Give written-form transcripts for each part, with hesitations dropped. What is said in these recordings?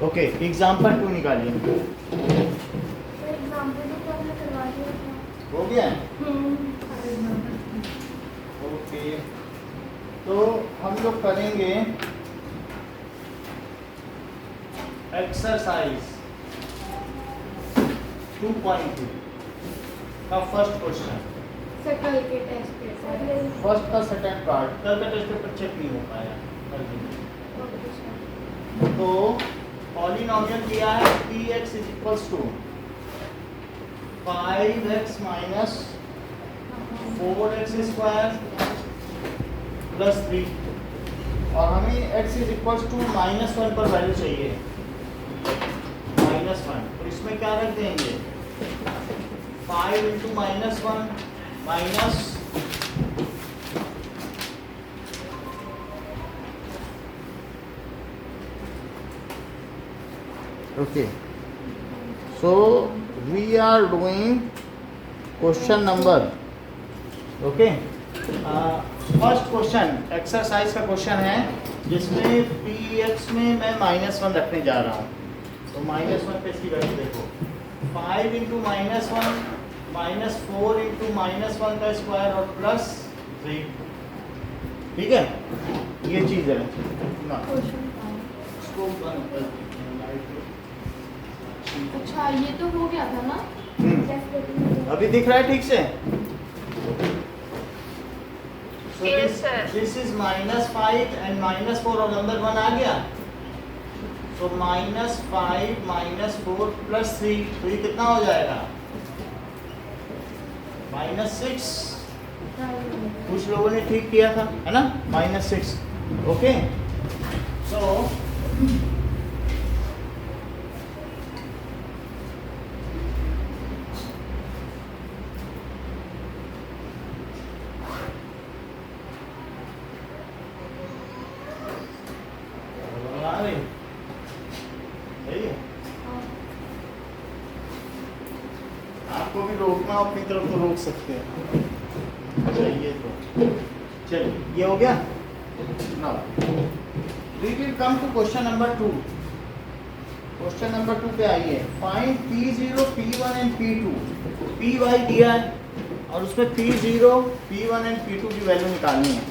Okay, example 2 निकालिए। हो गया? ओके, तो हम लोग करेंगे एक्सरसाइज 2.2 का फर्स्ट क्वेश्चन। कल के टेस्ट पेपर फर्स्ट का सेकंड पार्ट कल का टेस्ट पेपर चेक नहीं हो पाया कल दिन। तो पॉलिनॉमियल दिया है px = 5x minus 4x square plus 3 और हमें x = -1 पर वैल्यू चाहिए, -1। तो इसमें क्या रख देंगे? 5 × -1 minus okay, so we are doing question number okay, first question exercise का क्वेश्चन है जिसमें px में मैं -1 रखने जा रहा हूँ। तो -1 पे इसकी वैल्यू देखो, 5 × -1 -4 × -1 का स्क्वायर और +3। ठीक है, ये चीज़ है ना। इसको अच्छा, ये तो हो गया था ना? अभी दिख रहा है ठीक से? Yes, sir. This is -5 and -4 और नंबर 1 आ गया। तो -5 -4 +3, तो ये कितना हो जाएगा? -6। कुछ लोगों ने ठीक किया था, है ना? -6। ओके, सो आपको भी रोकना अपनी तरफ तो रोक सकते हैं। चाहिए तो चलिए, ये हो गया। Now we will come to question number 2। Question number 2 पे आइए। Find P0, P1 and P2। Py दिया है और उसमें P0, P1 एंड P2 की वैल्यू निकालनी है।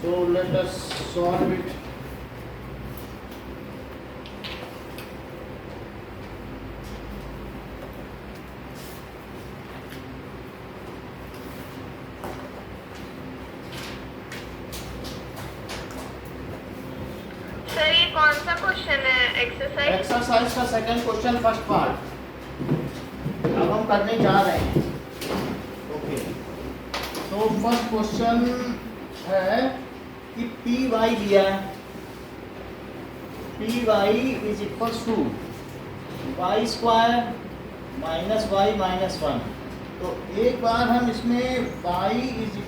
So let us solve it. Sir ये कौन सा क्वेश्चन है? एक्सरसाइज एक्सरसाइज का सेकंड क्वेश्चन फर्स्ट पार्ट अब हम करने जा रहे हैं। ओके, तो फर्स्ट क्वेश्चन है कि पी वाई दिया है। P Y = y² - y - 1। तो एक बार हम इसमें y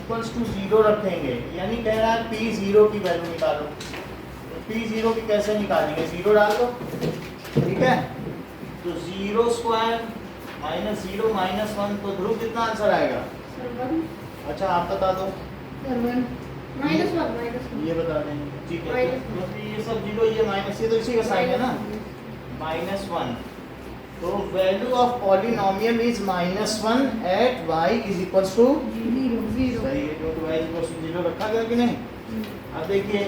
= 0 रखेंगे, यानी कह रहा है P0 की वैल्यू निकालो। P0 की कैसे निकालेंगे? 0 डाल दो, ठीक है। तो 0² - 0 - 1, तो ध्रुव कितना आंसर आएगा? अच्छा, आप बता दो। ये बता दें, ठीक है। क्योंकि ये सब 0, ये माइनस, ये तो इसी का साइन है ना, -1। तो value of polynomial is -1 at y = 0। सही है, क्योंकि y = 0 रखा गया कि नहीं? अब देखिए,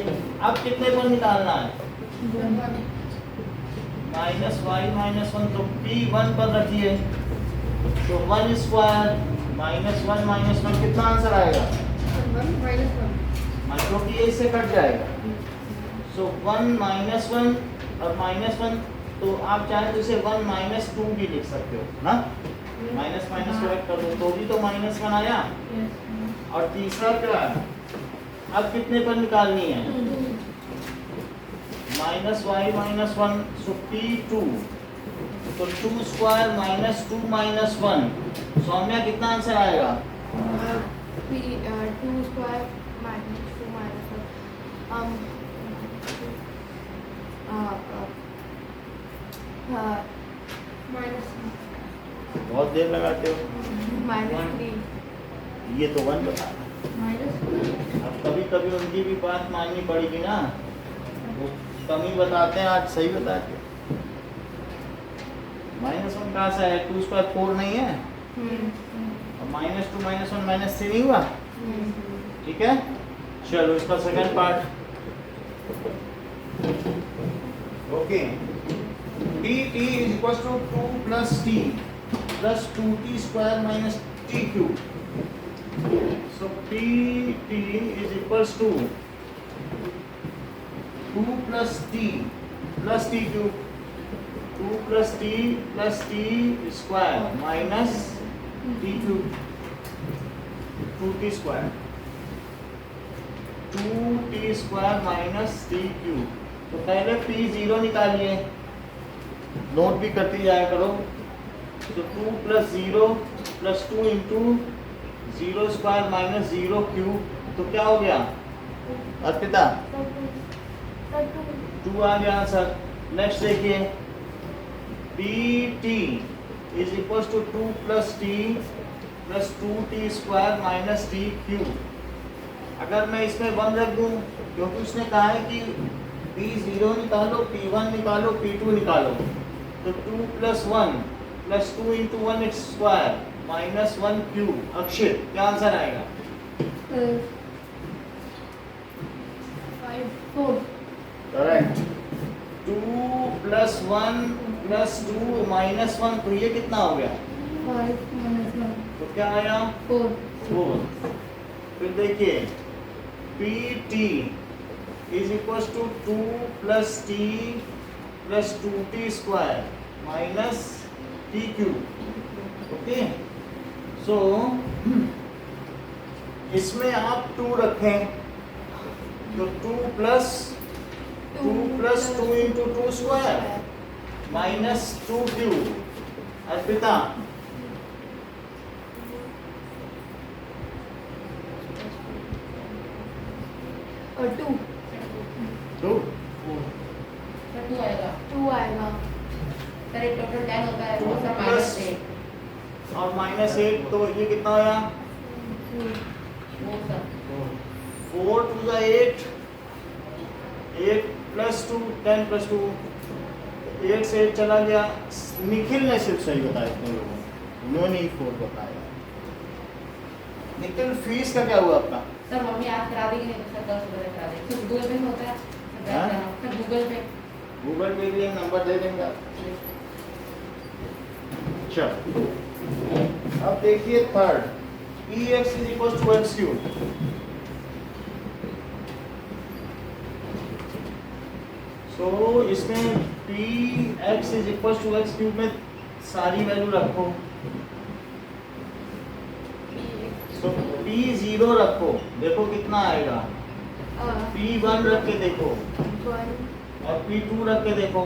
अब कितने पर निकालना है? -y - 1, तो P1 पर रखिए। तो 1² - 1 - 1 कितना आंसर आएगा? क्योंकि ये इससे कट जाएगा। सो 1 - 1 और -1, तो आप चाहे तो इसे 1 - 2 भी लिख सकते हो ना। माइनस करेक्ट कर दो तो भी तो -1 आया। और तीसरा क्या है? अब कितने पर निकालनी है? -y - 1, सो P2। तो 2² - 2 - 1, सौम्या कितना आंसर आएगा? -2² - 2 - 1 बहुत देर लगाते हो। -3 ये तो 1 बता। अब कभी कभी उनकी भी बात माननी पड़ेगी ना। कमी बताते हैं, आज सही बता के। -1 कहाँ से है? 2 स्क्वायर 4 नहीं है, और -2 -1 -3 नहीं हुआ, ठीक है। चलो इसका second part, okay. dt is equals to 2 plus t plus 2t square minus t cube. So dt is equals to 2 plus t cube, 2 plus t square minus t cube, 2t square, 2t square minus t cube। तो पहले p0 निकालिए, note भी करती जाया करो। तो 2 plus 0 plus 2 into 0 square minus 0 cube, तो क्या हो गया अर्पिता? 2 आ गया आंसर। नेक्स्ट देखिए, dt is equals to 2 plus t plus 2t square minus t cube। अगर मैं इसमें 1 रख दूं, क्योंकि उसने कहा है कि p0 निकालो, p1 निकालो, p2 निकालो, तो 2 plus 1 plus 2 into 1 its square minus 1 cube। अक्षित क्या आंसर आएगा? 4। करेक्ट। 2 plus 1 plus 2 minus 1, तो ये कितना हो गया? 5 minus 1 तो क्या आया? 4। फिर देखिए, pt is equals to 2 plus t plus 2t square minus t cube। Okay, so इसमें आप 2 रखें, तो 2 plus 2 into 2 square minus 2 cube। Arpita और 2 2 2 आएगा। 2 आएगा। सर एक टोटल 10 होता है, 2 वो सब plus -8 और -8, तो ये कितना आया? वो सब 4 to the 8, 8 plus 2 10 plus 2, 8 से 8 चला गया। निखिल ने सिर्फ सही बताया, इतने लोगों ने, उन्होंने ही 4 बताया। निखिल फीस का क्या हुआ आपका? सर मम्मी आज करा देगी, नहीं तो सर 10 बजे करा देगी। तो गूगल पे होता है हाँ? सर, गूगल पे। गूगल पे भी एक नंबर दे देंगे आप। चलो अब देखिए third, ex is equals to x cube। सो इसमें px is equals to x cube में सारी वैल्यू रखो। सो p0 रखो, देखो कितना आएगा। p1 रख के देखो, 1 और p2 रख के देखो।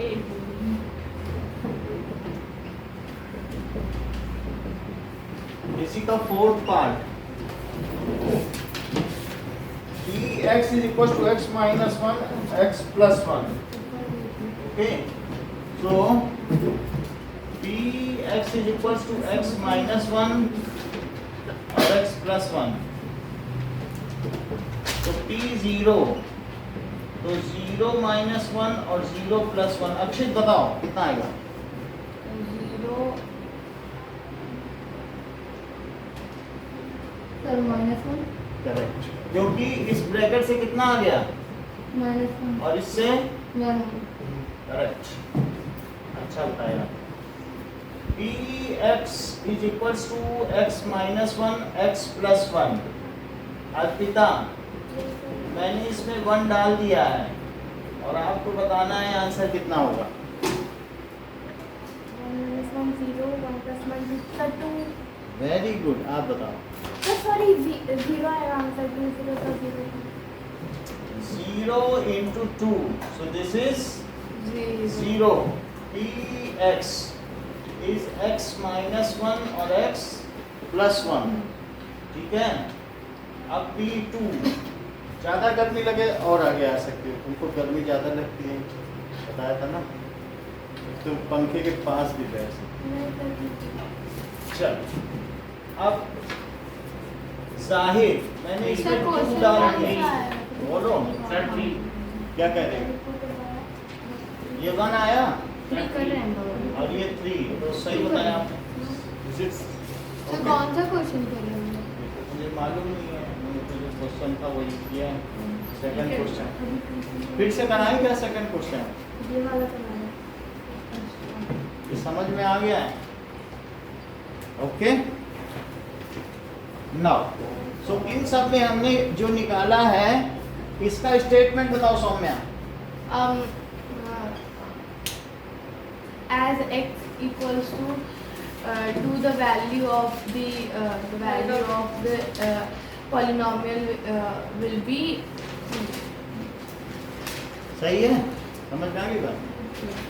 8। इसी का fourth part, px is equals to x minus 1 x plus 1। Okay, so px is equals to x minus 1 और x plus 1। तो p0, तो 0 minus 1 और 0 plus 1। अक्षित बताओ कितना आएगा? 0 सर -1 करेक्ट, क्योंकि इस ब्रैकेट से कितना आ गया -1 और इससे 1। करेक्ट, अच्छा बताया। px is equals to x minus 1 x plus 1। Arpita मैंने इसमें 1 डाल दिया है और आपको बताना है आंसर कितना होगा। 1 0 1 plus 1 सर 2। वेरी गुड, आप बताओ। सॉरी 0 आएगा आंसर, 2 0 का 0। 0 into 2, so this is 0। px is x minus 1 और x plus 1, ठीक है। अब p2, ज़्यादा गर्मी लगे और आगे आ सकते हो, तुमको गर्मी ज़्यादा लगती है, बताया था ना, तो पंखे के पास भी बैठ सकते। चलो अब जाहिर, मैंने इसमें 2 डाल दिए, बोलो। क्या कह रहे हो? ये 1 आया 3 कर रहे हैं हम लोग। और ये 3, तो सही बताया आपने। Is it तो okay? कौन सा क्वेश्चन कर रहे हैं हम लोग? मुझे मालूम नहीं है, मैंने तो जो क्वेश्चन था वही किया है। सेकंड क्वेश्चन फिर से कराएं क्या? सेकंड क्वेश्चन ये वाला करना है। ये समझ में आ गया है? ओके नाउ सो इन सब में हमने जो निकाला है इसका स्टेटमेंट बताओ Saumya. As x equals to the value of the polynomial will be सही है? समझ में आ गई बात?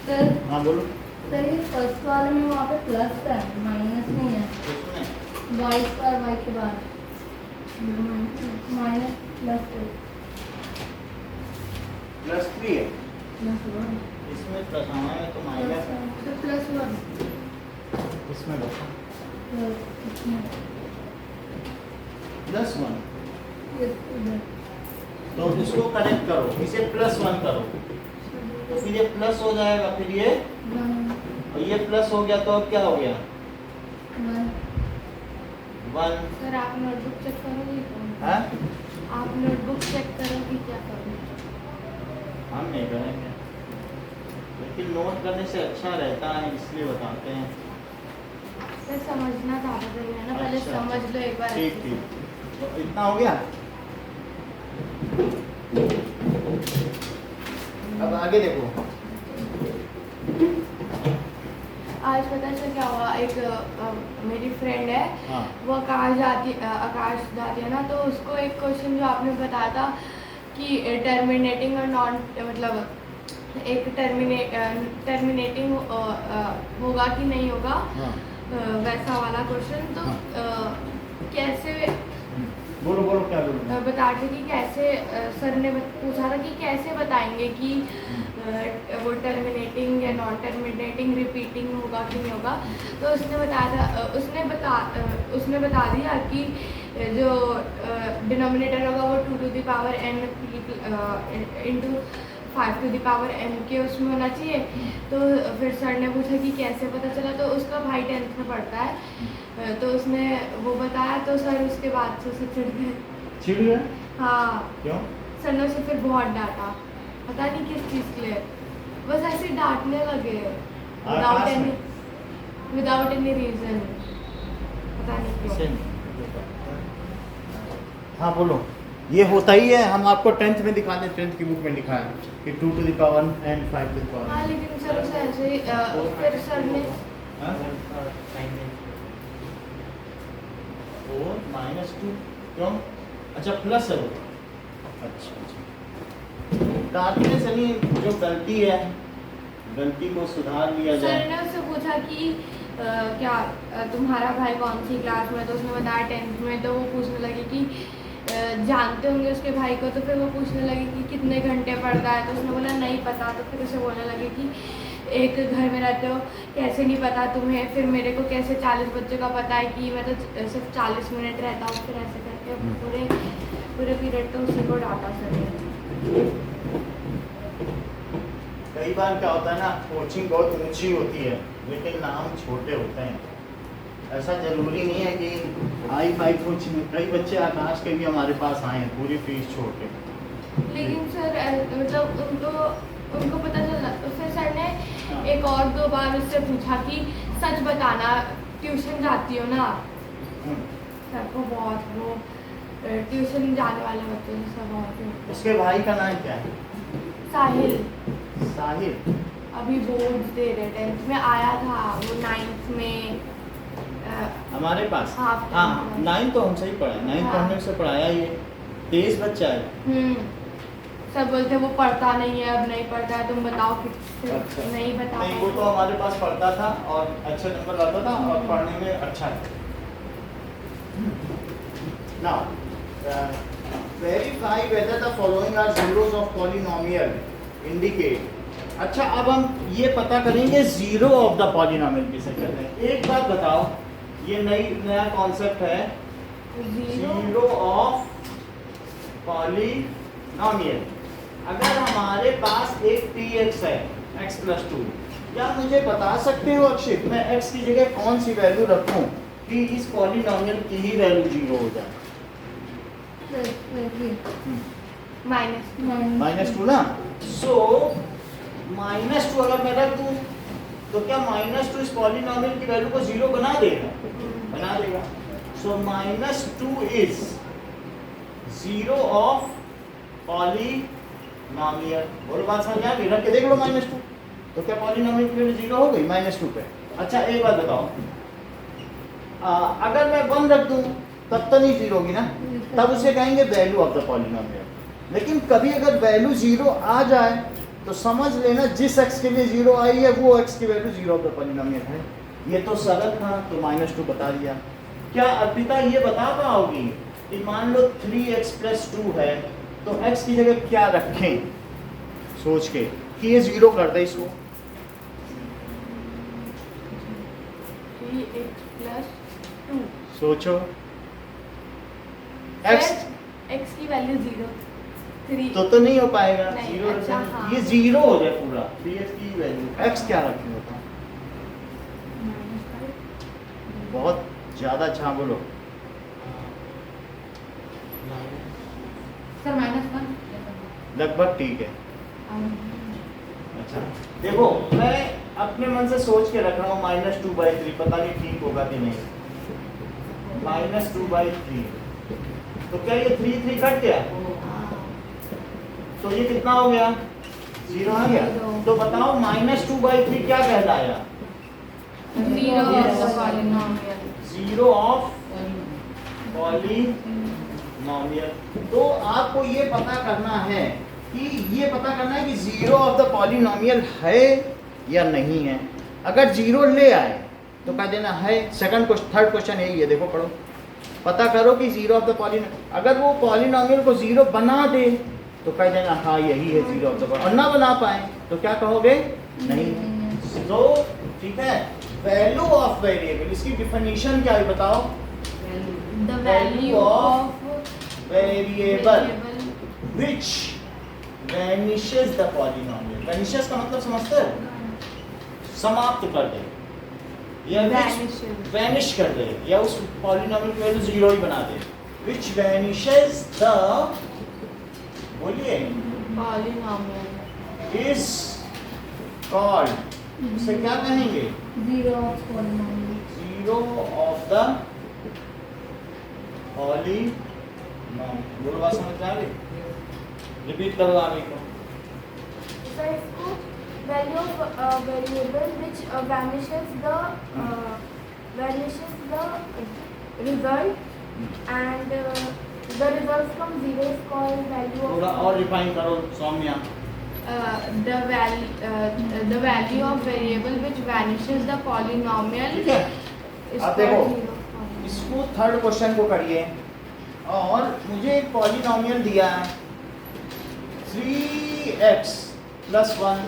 सर हाँ बोलो। सर ये फर्स्ट वाले में वहाँ पे प्लस है, माइनस नहीं है। उसमें वाई स्क्वायर वाई के बाद माइनस प्लस +3 है, प्लस वन इसमें प्लस हमारे तो माइनस है, +1 इसमें देखो +1। तो इसको कनेक्ट करो, इसे +1 करो तो फिर ये प्लस हो जाएगा, फिर ये और ये प्लस हो गया तो अब क्या हो गया 1। सर आप नोटबुक चेक करोगे क्या? हाँ आप नोटबुक चेक करोगे क्या करोगे? हम नहीं करेंगे, लेकिन नोट करने से अच्छा रहता है इसलिए बताते हैं। सर समझना ज़्यादा सही है ना, पहले अच्छा, समझ लो एक बार। ठीक ठीक, तो इतना हो गया। अब आगे देखो। आज पता चल क्या हुआ, एक मेरी फ्रेंड है, हाँ वो आकाश जाती है ना, तो उसको एक क्वेश्चन जो आपने बताया था कि टर्मिनेटिंग और नॉन मतलब एक टर्मिनेटिंग होगा कि नहीं होगा, हाँ वैसा वाला क्वेश्चन। तो कैसे बोलो बोलो क्या बोलो। बताते कि कैसे सर ने पूछा था कि कैसे बताएंगे कि वो टर्मिनेटिंग या नॉन टर्मिनेटिंग रिपीटिंग होगा कि नहीं होगा। तो उसने बताया था, उसने बता दिया कि जो डिनोमिनेटर होगा वो 2 to the power n into 5 to the power n के उसमें होना चाहिए। तो फिर सर ने पूछा कि कैसे पता चला, तो उसका भाई 10th में पढ़ता है, तो उसने वो बताया, तो सर उसके बाद से उसे चिढ़ गए। चिढ़ गया? हाँ, क्यों? सर ने उसे फिर बहुत डांटा, पता नहीं किस चीज़ के लिए, बस ऐसे डांटने लगे विदाउट एनी रीज़न, पता नहीं क्यों। हाँ बोलो। ये होता ही है, हम आपको 10th में दिखा दें, 10th की बुक में लिखा है कि 2 to the power and 5 to the power। हाँ लेकिन सर उसे ऐसे ही फिर सर ने हाँ? 4 -2 क्यों? अच्छा प्लस है वो। अच्छा अच्छा, डांटने से नहीं, जो गलती है गलती को सुधार लिया सर जाए। ने उससे पूछा कि तुम्हारा भाई कौन सी क्लास में, तो उसने बताया 10th में। तो वो पूछने लगे कि जानते होंगे उसके भाई को, तो फिर वो पूछने लगे कि कितने घंटे पढ़ता है, तो उसने बोला नहीं पता। तो फिर उसे बोलने लगे कि एक घर में रहते हो, कैसे नहीं पता तुम्हें, फिर मेरे को कैसे 40 बच्चों का पता है कि मैं तो सिर्फ 40 मिनट रहता हूँ। फिर ऐसे करके पूरे पीरियड तो उसी को डांटा सर ने। कई बार क्या होता है ना, कोचिंग बहुत ऊंची होती है लेकिन नाम छोटे होते हैं। ऐसा जरूरी नहीं है कि हाई कोचिंग, कई बच्चे आकाश के भी हमारे पास आए हैं पूरी फीस छोड़ के। लेकिन सर मतलब उनको पता चला, तो फिर सर ने एक और 2 बार उससे पूछा कि सच बताना, ट्यूशन जाती हो ना। सर को बहुत वो ट्यूशन जाने वाले बच्चों से सब बहुत उसके भाई का नाम क्या है? साहिल। साहिल। अभी बोर्ड्स दे रहे, 10th में आया था वो, 9th में हमारे पास हाफ हाँ 9 तो हमसे ही पढ़ा, 9 तो हमने उसे पढ़ाया ही है। 23 बच्चा है। सब बोलते वो पढ़ता नहीं है, अब नहीं पढ़ता है, तुम बताओ कि अच्छा। नहीं बता नहीं, वो तो हमारे पास पढ़ता था और अच्छे नंबर लाता था और पढ़ने में अच्छा है। Now, verify whether the following are zeros of polynomial indicate। अच्छा, अब हम ये पता करेंगे जीरो ऑफ द पॉलिनोमियल किसे कहते हैं। एक बात बताओ, ये नया कॉन्सेप्ट है, जीरो ऑफ पॉलिनोमियल। अगर हमारे पास एक px है x प्लस 2, क्या मुझे बता सकते हो अक्षित मैं x की जगह कौन सी वैल्यू रखूं कि इस पॉलिनोमियल की ही वैल्यू 0 हो जाए? -2 ना, सो -2 अगर मैं रख दूं तो क्या -2 इस पॉलिनोमियल की वैल्यू को 0 बना देगा? बना देगा। सो -2 इज 0 ऑफ पॉलिनोमियल। बोलो बात समझ आ गई? रख के देख लो -2, तो क्या पॉलिनोमियल की वैल्यू 0 हो गई -2 पे? अच्छा एक बात बताओ, अगर मैं 1 रख दूं तब तो नहीं 0 होगी ना, तब उसे कहेंगे वैल्यू ऑफ द पॉलिनोमियल। लेकिन कभी अगर वैल्यू 0 आ जाए तो समझ लेना जिस x के लिए 0 आई है वो x की वैल्यू 0 ऑफ द पॉलिनोमियल है। ये तो सरल था, तो -2 बता दिया। क्या अर्पिता ये बता पाओगी कि मान लो 3x प्लस 2 है तो x की जगह क्या रखें सोच के कि ये 0 कर दे इसको? 3x प्लस 2, सोचो x x की वैल्यू 0, 3 तो नहीं हो पाएगा। नहीं, 0 अच्छा, हाँ। ये 0 हो जाए पूरा। 3x की वैल्यू x क्या रखें बताओ? बहुत ज्यादा अच्छा बोलो। सर -1 लगभग ठीक है। अच्छा देखो मैं अपने मन से सोच के रख रहा हूँ -2/3, पता नहीं ठीक होगा कि नहीं। -2/3 तो क्या ये 3 कट गया? तो ये कितना हो गया? 0 आ गया। तो बताओ -2/3 क्या कहलाया? 0 of the polynomial. 0 of polynomial. तो आपको ये पता करना है कि 0 ऑफ द पॉलिनोमियल है या नहीं है। अगर 0 ले आए तो कह देना है। थर्ड क्वेश्चन यही है, देखो पढ़ो, पता करो कि 0 ऑफ द पॉलिनोमियल। अगर वो पॉलिनोमियल को 0 बना दे तो कह देना हाँ यही है 0 ऑफ द पॉलिनोमियल। और ना बना पाए तो क्या कहोगे? नहीं। तो ठीक है, वैल्यू ऑफ वेरिएबल, इसकी डिफिनीशन क्या है बताओ? The value of variable which vanishes the polynomial। vanishes का मतलब समझते हो? समाप्त कर दे या वैनिश कर दे या उस पॉलिनोमियल की वैल्यू 0 ही बना दे। which vanishes the, बोलिए, पॉलिनोमियल is called, उसे क्या कहेंगे? 0 of polynomial. 0 of the polynomial। बोलो बात समझ आ रही? रिपीट करो आगे को। सर इसको value of variable which vanishes the result and the result from 0 is called value थोड़ा of और रिफाइन करो Saumya. the value of variable which vanishes the polynomial ठीक है, is अब called देखो 0 polynomial। इसको थर्ड क्वेश्चन को करिए और मुझे एक पॉलिनोमियल दिया है 3x प्लस 1।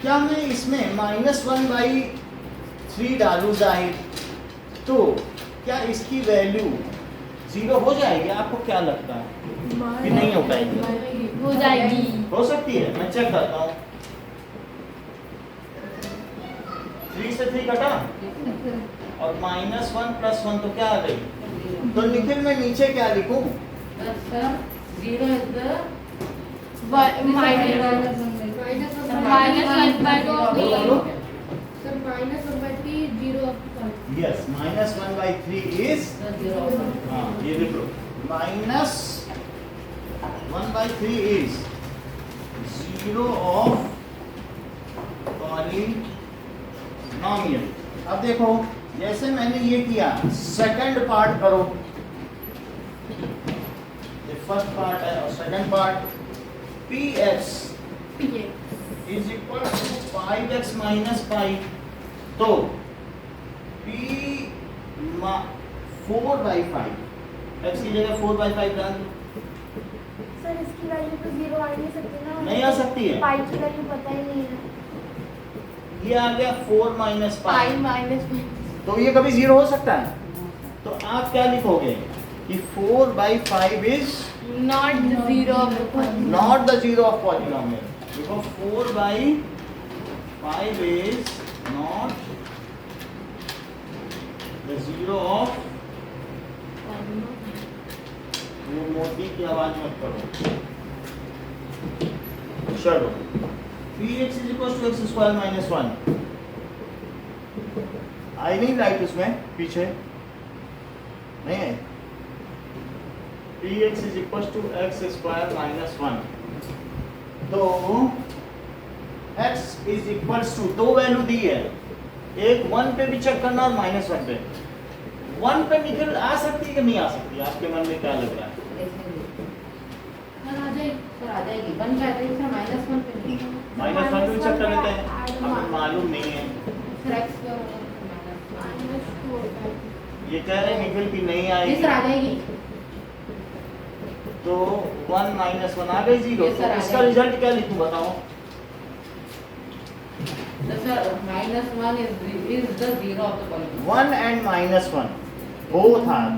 क्या मैं इसमें -1/3 डालूं जाहिर, तो क्या इसकी वैल्यू 0 हो जाएगी? आपको क्या लगता है कि नहीं हो पाएगी? हो जाएगी। हो सकती है, मैं चेक करता हूँ। 3 से 3 कटा और -1 प्लस 1 तो क्या आ गई? तो निखिल मैं नीचे क्या लिखूं? सर 0 is the minus बोलो। Sir -1/3 0 of the point। Yes, -1/3 is, हाँ ये देखो, -1/3 इज 0 ऑफ पॉलिनोमियल। अब देखो जैसे मैंने ये किया, सेकंड पार्ट करो। ये फर्स्ट पार्ट है और second part px is equal to 5x minus 5। तो p 4/5, x की जगह 4/5 डाल दो। सर इसकी वैल्यू तो 0 आ नहीं सकती ना? नहीं आ सकती है। पाई की वैल्यू पता ही नहीं है। ये आ गया 4 माइनस पाई 5, माइनस तो ये कभी 0 हो सकता है? तो आप क्या लिखोगे कि 4/5 is Not the zero of the polynomial. not the zero of polynomial. Because 4 by 5 is not the zero of, वो मोदी की आवाज मत करो. चलो, px is equal to x square minus 1. आई नहीं लाइट उसमें पीछे नहीं है. px is equal to x square minus 1. तो x is equal to दो वैल्यू दी है, एक 1 पे भी चेक करना और -1 पे. 1 पे निकल आ सकती है कि नहीं आ सकती, आपके मन में क्या लग रहा है? सर आ जाएगी बन जाएगी सर -1 पे नहीं -1 पे भी चेक कर लेते हैं, हमें मालूम नहीं है. सर x का ये कह रहे हैं निकल की नहीं नहीं आएगी, सर आ जाएगी. तो 1 - 1 आ गई 0. Yes, sir, तो आ इसका जाएगी. रिजल्ट क्या लिखूं बताओ? तो sir -1 is the zero of the polynomial. 1 and -1 both are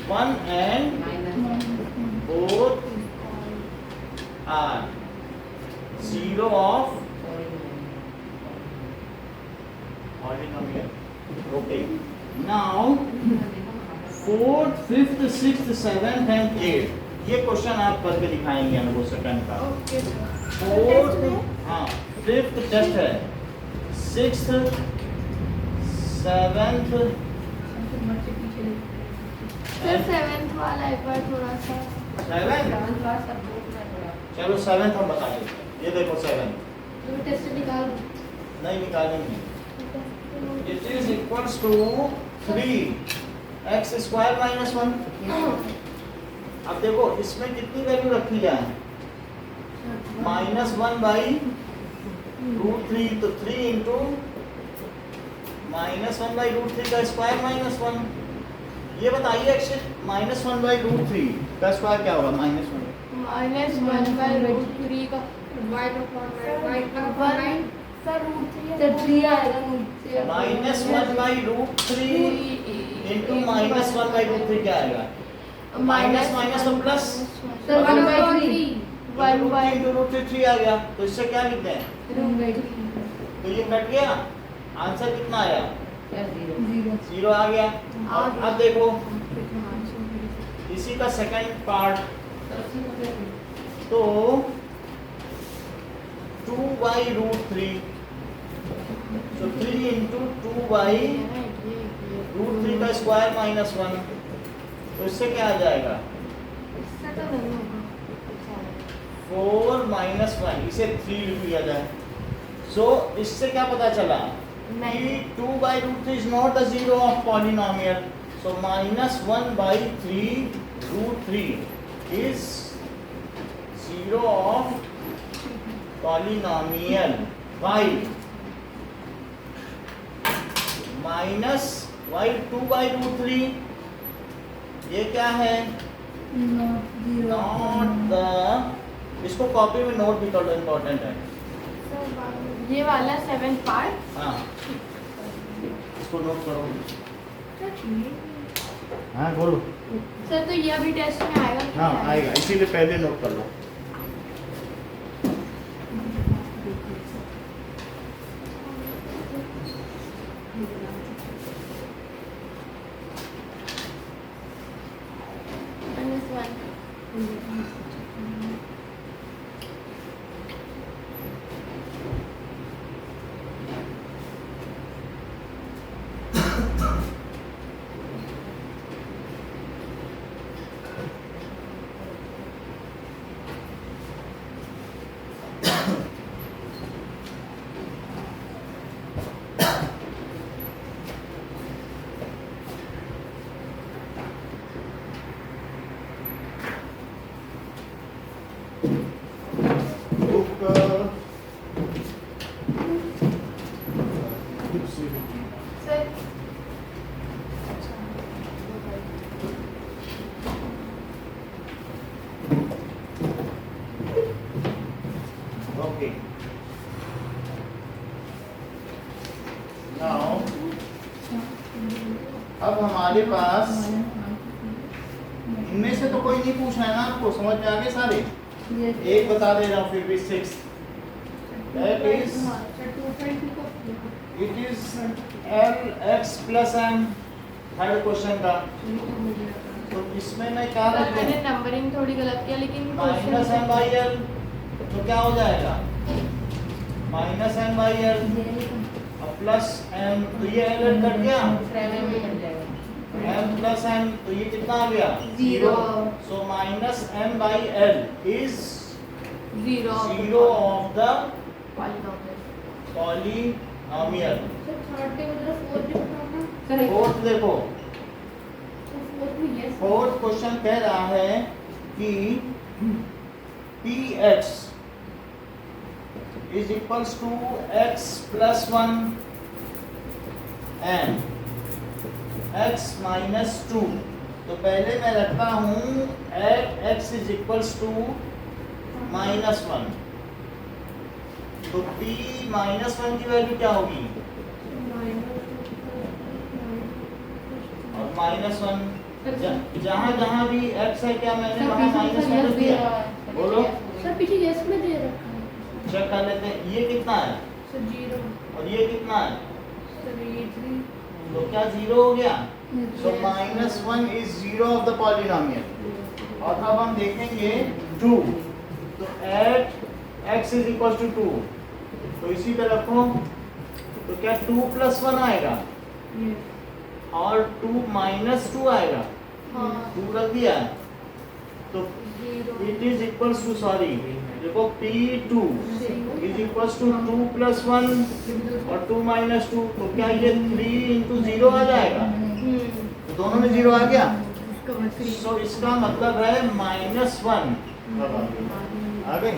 1 and -1 both are zero of polynomial. Okay. Now 4th, 5th, 6th, 7th and 8th ये क्वेश्चन आप करके दिखाएंगे हमको सेकंड का. Okay. 4th, हाँ 5th टेस्ट है, 6th, 7th सर 7th वाला एक बार थोड़ा सा 7th. 7 क्लास का बोर्ड में थोड़ा चलो 7th हम बता देते हैं. ये देखो 7th तो टेस्ट निकाल. नहीं निकालेंगे. It is equals to 3 x square minus 1. अब देखो इसमें कितनी वैल्यू रखी जाए? -1 by √3, तो 3 into -1 by √3 का स्क्वायर -1. ये बताइए x -1 by √3 का स्क्वायर क्या होगा? -1 -1 by √3 का सर √3 आएगा. -1 by √3 into -1 by √3 क्या आएगा? माइनस माइनस और प्लस. सर 1/3 1 by into √3 आ गया, तो इससे क्या लिखते हैं? तो ये कट गया, आंसर कितना आया? 0 आ गया. अब देखो इसी का सेकंड पार्ट, तो 2 by √3, so 3 into 2 by √3 का स्क्वायर -1, तो इससे क्या आ जाएगा? इससे तो नहीं होगा. 4 - 1, इसे 3 लिख लिया जाए. सो इससे क्या पता चला? नहीं. 2 by √3 is not the zero of polynomial. So -1 by 3 √3 is zero of polynomial. Why? Why 2 by √3? ये क्या है? Not the, इसको कॉपी में नोट भी करना इम्पोर्टेंट है. ये वाला 7th पार्ट. हाँ इसको नोट करो. हाँ बोलो. सर तो ये अभी टेस्ट में आएगा कि हाँ नहीं आएगा, इसीलिए पहले नोट कर लो. -1. Sir Okay. Now, अब हमारे पास इनमें से तो कोई नहीं पूछना है ना आपको, समझ में आ गए सारे? एक बता दे रहा हूँ फिर भी 6, that is it is LX plus M, third question का। तो इसमें मैं क्या सर रख मैंने दूं? नंबरिंग थोड़ी गलत किया लेकिन माइनस M बाई L, तो क्या हो जाएगा? माइनस M बाई L और प्लस M, तो ये L कट गया, M प्लस M, तो ये कितना आ गया? 0। So minus M by L is 0 zero of the polynomial. polynomial। Third के मतलब फोर्थ भी बताना। फोर्थ देखो, फोर्थ में यस। फोर्थ क्वेश्चन कह रहा है कि Px is equals to x plus 1 and x minus 2। तो पहले मैं रखता हूँ x is equals to minus 1। तो p minus 1 की वैल्यू क्या होगी? और माइनस 1 जहाँ जहाँ भी x है क्या मैंने वहाँ माइनस 1 रख दिया? बोलो, सर पीछे यस में दे रखा है। चेक कर लेते हैं। ये कितना है सर 0 और ये कितना है? सर ये 3। तो क्या 0 हो गया? So minus 1 is 0 of the polynomial. और अब हम देखेंगे 2, तो at x is equal to 2, तो इसी पे रखो। तो क्या 2 प्लस 1 आएगा और 2 माइनस 2 आएगा? हाँ 2 रख दिया है, तो 0 it is equal to, sorry देखो, P2 is equal to 2 plus 1 और 2 माइनस 2, तो क्या ये 3 इंटू 0 आ जाएगा? तो दोनों में 0 आ गया। सो इसका मतलब है माइनस 1 आ गए।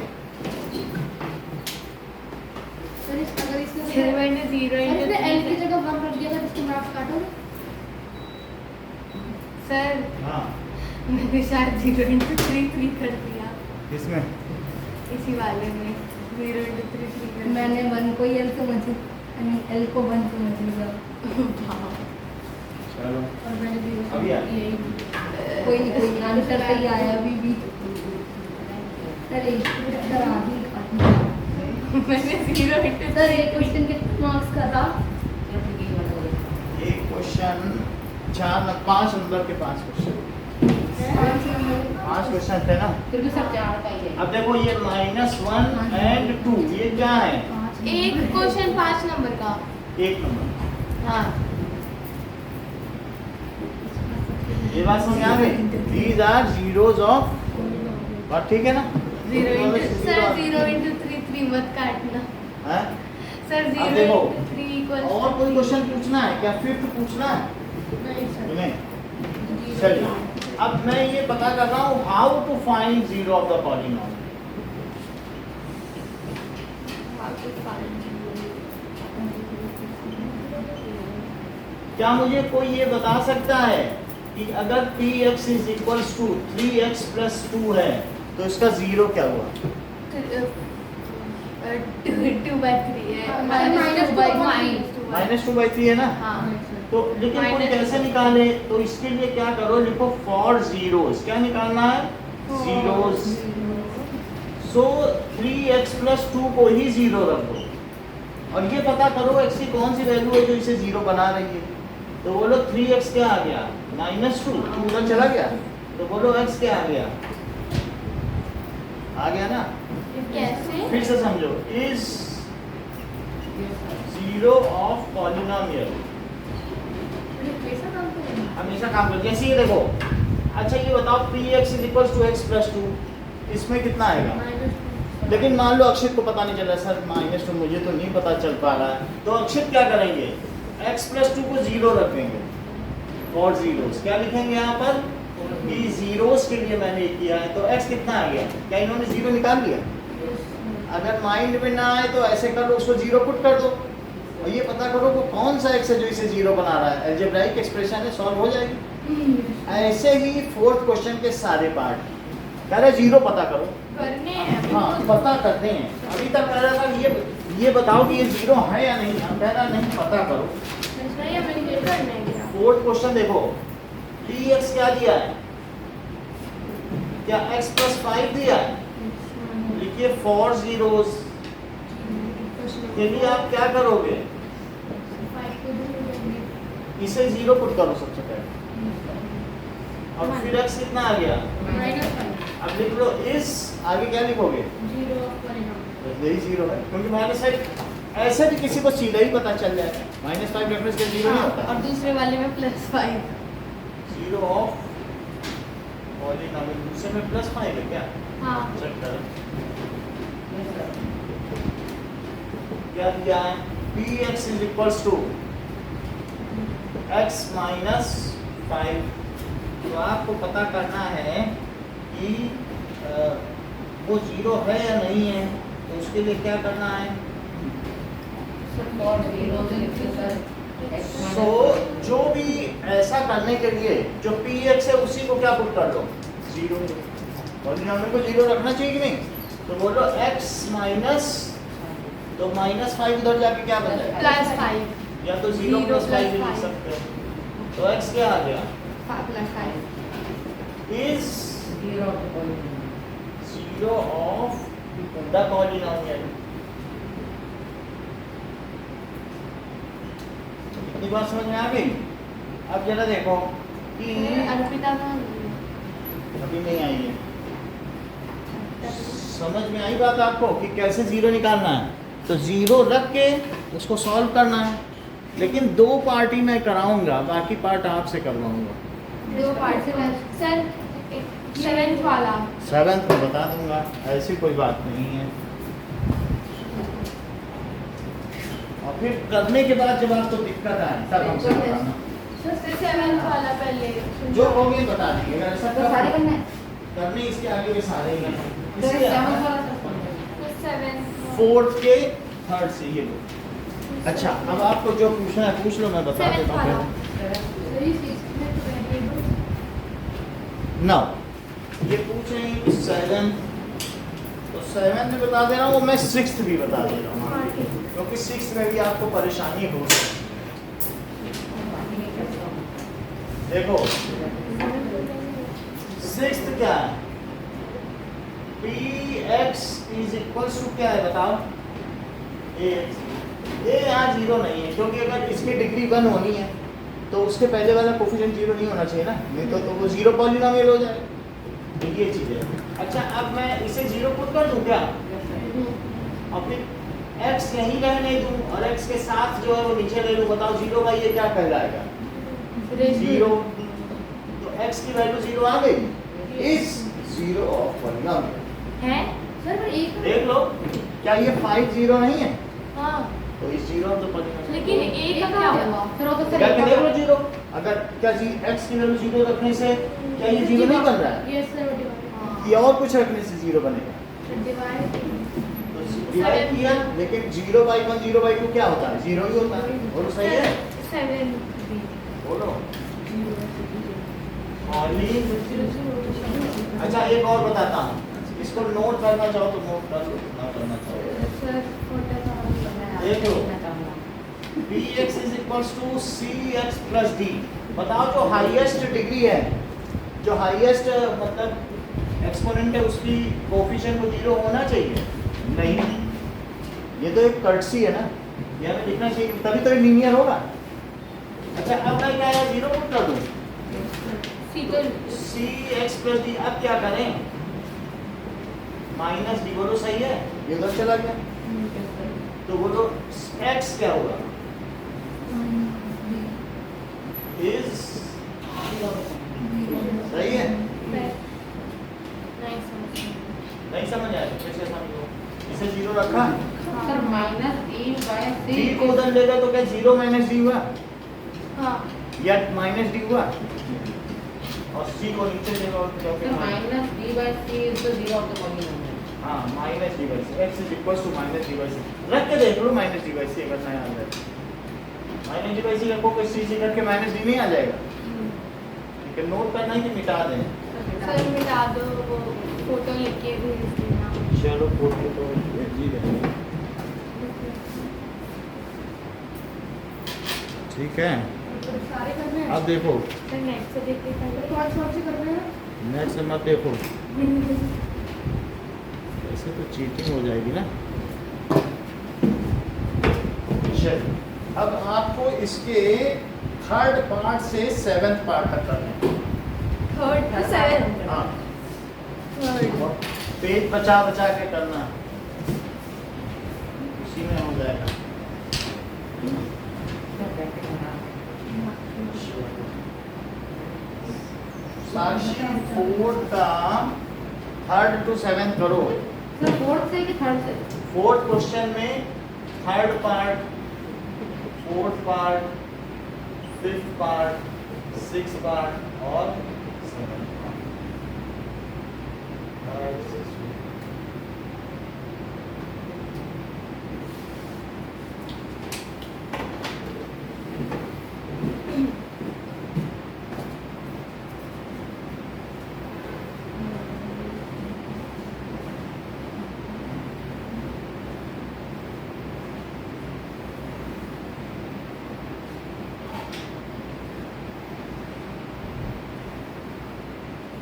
सर अगर इसमें सर मैंने 0 सर इसने एल की इंटू जगह 1 रख दिया था, इसको मार्क्स काटोगे? सर हाँ मैंने शायद 0 इंटू 3 कर दिया इसमें इसी वाले में। 0 इंटू 3 कर मैंने 1 को एल समझ एल को 1 समझ लिया चलो और मैंने 0 अभी आ- कोई नहीं आंसर सही आया अभी भी। सर एक सर आधी मैंने 0 इंटू सर एक क्वेश्चन के मार्क्स का था। एक क्वेश्चन 5 नंबर के 5 क्वेश्चन, 5 क्वेश्चन थे ना। फिर भी सर 4 का ही है। अब देखो ये माइनस 1 एंड 2 ये क्या है? एक क्वेश्चन 5 नंबर का। 1 नंबर। हाँ ये बात समझ आ गई? दीज आर जीरोज ऑफ, बात ठीक है ना? 0 इंटू सर 0 इंटू 3 मत काटना हैं? सर। अब 0 देखो, इंटू 3 इक्वल और कोई क्वेश्चन पूछना है क्या? फिफ्थ पूछना है? नहीं सर। नहीं। चलिए अब मैं ये पता कर रहा हूँ how to find 0 of the polynomial. क्या मुझे कोई ये बता सकता है कि अगर Px is equal to 3x plus 2 है तो इसका 0 क्या हुआ? 2/3 है। माइनस 2/3 है ना? हाँ तो लेकिन कोई कैसे निकाले? तो इसके लिए क्या करो, लिखो फॉर जीरोस। क्या निकालना है? जीरोस। सो 3x प्लस 2 को ही 0 रख दो और ये पता करो x की कौन सी वैल्यू है जो इसे 0 बना रही है। तो बोलो 3x क्या आ गया? -2, उधर चला गया, तो बोलो x क्या आ गया? आ गया ना? कैसे? फिर से समझो, इज 0 ऑफ पॉलिनोमियल। हमेशा काम करो। जैसे ये देखो, अच्छा ये बताओ Px is equal to x plus 2, इसमें कितना आएगा? लेकिन मान लो अक्षित को पता नहीं चल रहा सर -2, मुझे तो नहीं पता चल पा रहा है, तो अक्षित क्या करेंगे? x प्लस 2 को 0 रख देंगे और जीरोस। क्या लिखेंगे यहाँ पर? कि जीरोस के लिए मैंने किया है, तो x कितना आ गया? क्या इन्होंने 0 निकाल लिया? अगर माइंड में ना आए तो ऐसे कर लो, उसको 0 पुट कर दो और ये पता करो वो कौन सा x है जो इसे 0 बना रहा है। अलजेब्राइक एक्सप्रेशन है, सॉल्व हो जाएगी। ऐसे ही फोर्थ क्वेश्चन के सारे पार्ट कह रहे 0 पता करो। करने हैं। हाँ पता करते हैं। अभी तक कह रहा था ये बताओ कि ये 0 है या नहीं, हम कह रहा नहीं पता करो। नहीं हमें ये करना है क्या? फोर्थ क्वेश्चन देखो, Px क्या दिया है? क्या x प्लस 5 दिया है? लिखिए 4 zeros के लिए आप क्या करोगे? इसे 0 पुट करो सबसे पहले और फिर x कितना आ गया? अब लिख लो इस आगे क्या लिखोगे? यही 0 है क्योंकि -5 ऐसे भी किसी को सीधा ही पता चल जाएगा। -5 रेफरेंस के 0 नहीं होता। और दूसरे वाले में +5 0 ऑफ पॉलीनॉमियल दूसरे में +5 है क्या? हाँ चेक करो क्या दिया है? px is equals to x minus 5। तो आपको पता करना है कि वो 0 है या नहीं है, तो उसके लिए क्या करना है? सो जो भी ऐसा करने के लिए जो px है उसी को क्या पुट कर दो? 0। पॉलीनॉमियल को 0 रखना चाहिए कि नहीं? तो बोलो x माइनस, तो -5 उधर जाके क्या बन जाएगा? +5 या तो 0 0 + 5 भी लिख +5 सकते हो। तो x क्या आ गया? +5 इज 0 ऑफ द पॉलीनॉमियल। इतनी बात समझ में आ गई? अब जरा देखो कि अर्पिता का अभी नहीं आई है। समझ में आई बात आपको कि कैसे 0 निकालना है? तो 0 रख के उसको सॉल्व करना है, लेकिन 2 पार्ट ही मैं कराऊंगा, बाकी पार्ट आपसे करवाऊंगा। 2 पार्ट से सर 7th वाला 7th में बता दूंगा, ऐसी कोई बात नहीं है। और फिर करने के बाद जब आपको दिक्कत आए तब हमसे बताना। सर 7th वाला पहले जो हो गए बता देंगे, अगर ऐसा तो सारे करना है। करने इसके आगे भी सारे ही हैं। तो इसलिए 7 वाला 7th 4th के 3rd से ये लो। अच्छा, अब आपको जो पूछना है पूछ लो, मैं बता 7th देता वाला हूँ। नाउ ये पूछ रहे हैं 7, तो 7 में बता दे रहा हूँ, मैं 6th भी बता दे रहा हूँ, क्योंकि 6th में भी आपको परेशानी हो सकती है। देखो 6th क्या है? px इज इक्वल्स टू क्या है बताओ? ax। ये यहाँ 0 नहीं है, क्योंकि अगर इसकी डिग्री 1 होनी है तो उसके पहले वाला कोफिशिएंट 0 नहीं होना चाहिए ना, नहीं तो वो 0 पॉलीनॉमियल हो जाएगा। तो ये चीज़ है। अच्छा, अब मैं इसे 0 पुट कर दूं क्या? और फिर x यहीं रहने दूं और x के साथ जो है वो नीचे ले लूं। बताओ 0 का ये क्या कहलाएगा? 0। तो x की वैल्यू 0 आ गई। इस 0 ऑफ पॉलीनॉमियल है सर पर एक देख लो, क्या ये 5 0 नहीं है? हाँ तो इस 0 ऑफ द पॉलीनॉमियल लेकिन एक का क्या हुआ? फिर वो तो सर क्या देख लो 0, अगर क्या x की वैल्यू 0 रखने से क्या ये 0 नहीं बन रहा है? यस सर या और कुछ रखने से 0 बनेगा? डिवाइड तो डिवाइड किया, लेकिन 0/1 0/2 क्या होता है? 0 ही होता है। बोलो सही है? 7 बोलो। अच्छा, एक और बताता हूँ, इसको नोट करना चाहो तो नोट कर लो, ना करना चाहो सर देख लो। px is equals to cx plus d। बताओ जो हाईएस्ट डिग्री है, जो हाईएस्ट मतलब एक्सपोनेंट है, उसकी कोफिशिएंट को 0 होना चाहिए? नहीं, ये तो एक कर्टसी है ना, ये हमें लिखना चाहिए, तभी तो ये लीनियर होगा। अच्छा, अब मैं क्या है 0 पुट कर दूं? cx plus d। अब क्या करें? -d। बोलो सही है? ये उधर चला गया, तो बोलो x क्या होगा? इज सही है? नहीं समझ आया? कैसे समझो? इसे 0 रखा, सर -d/c d को उधर लेगा तो क्या 0 - d हुआ हाँ या -d हुआ, और c को नीचे लेगा और क्या sir -d/c is the 0 of the polynomial। हाँ, -d/c। x is equals to -d/c। रख के देख लो -d/c अगर नया आ जाए। -d/c रखो कि c से करके -d नहीं आ जाएगा। ठीक है, नोट करना है कि मिटा दें? सर मिटा दो, वो फोटो लिख के भेज देना। चलो फोटो तो भेज ही देंगे। ठीक है, सारे करने हैं? अब देखो सर नेट से देख के पहले कौन से करना है? नेट से मत देखो, ऐसे तो चीटिंग हो जाएगी ना। चलिए, अब आपको इसके थर्ड पार्ट से सेवेंथ पार्ट तक करना है। Third to seven. हाँ, थर्ड। पेज बचा बचा के करना, उसी में हो जाएगा। साक्षी फोर्थ का थर्ड टू सेवेंथ करो। सर फोर्थ से कि थर्ड से? फोर्थ क्वेश्चन में third part, fourth part, fifth part, six part और सेवेंथ पार्ट।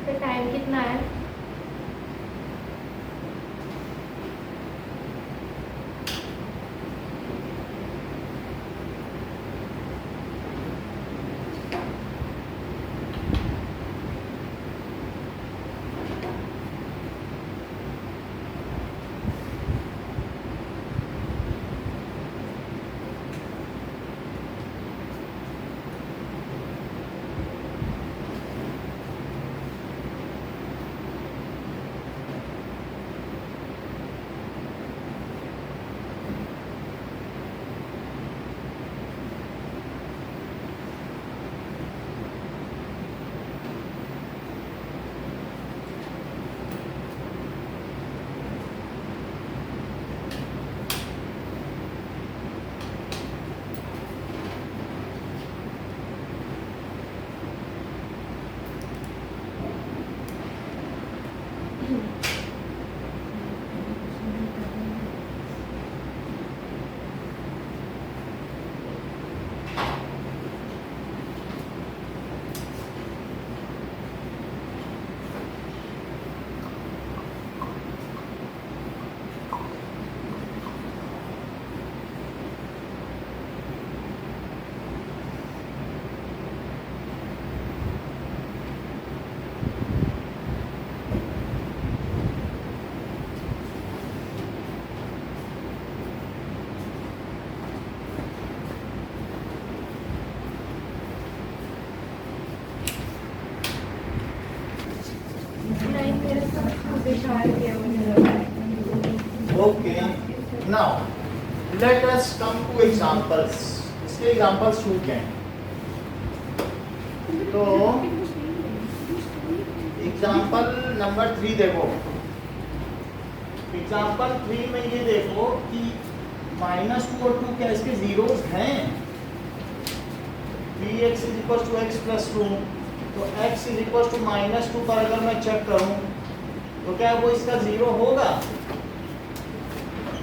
तो टाइम कितना है? नहीं, मेरे साथ बेकार किया मुझे। Okay, now let us come to examples. इसके एग्जाम्पल्स छूट गए, तो एग्जाम्पल नंबर 3 देखो। एग्जाम्पल 3 में ये देखो कि -2 और 2 क्या इसके जीरोस हैं? Px = x + 2, तो x = -2 पर अगर मैं चेक करूं तो क्या वो इसका जीरो होगा?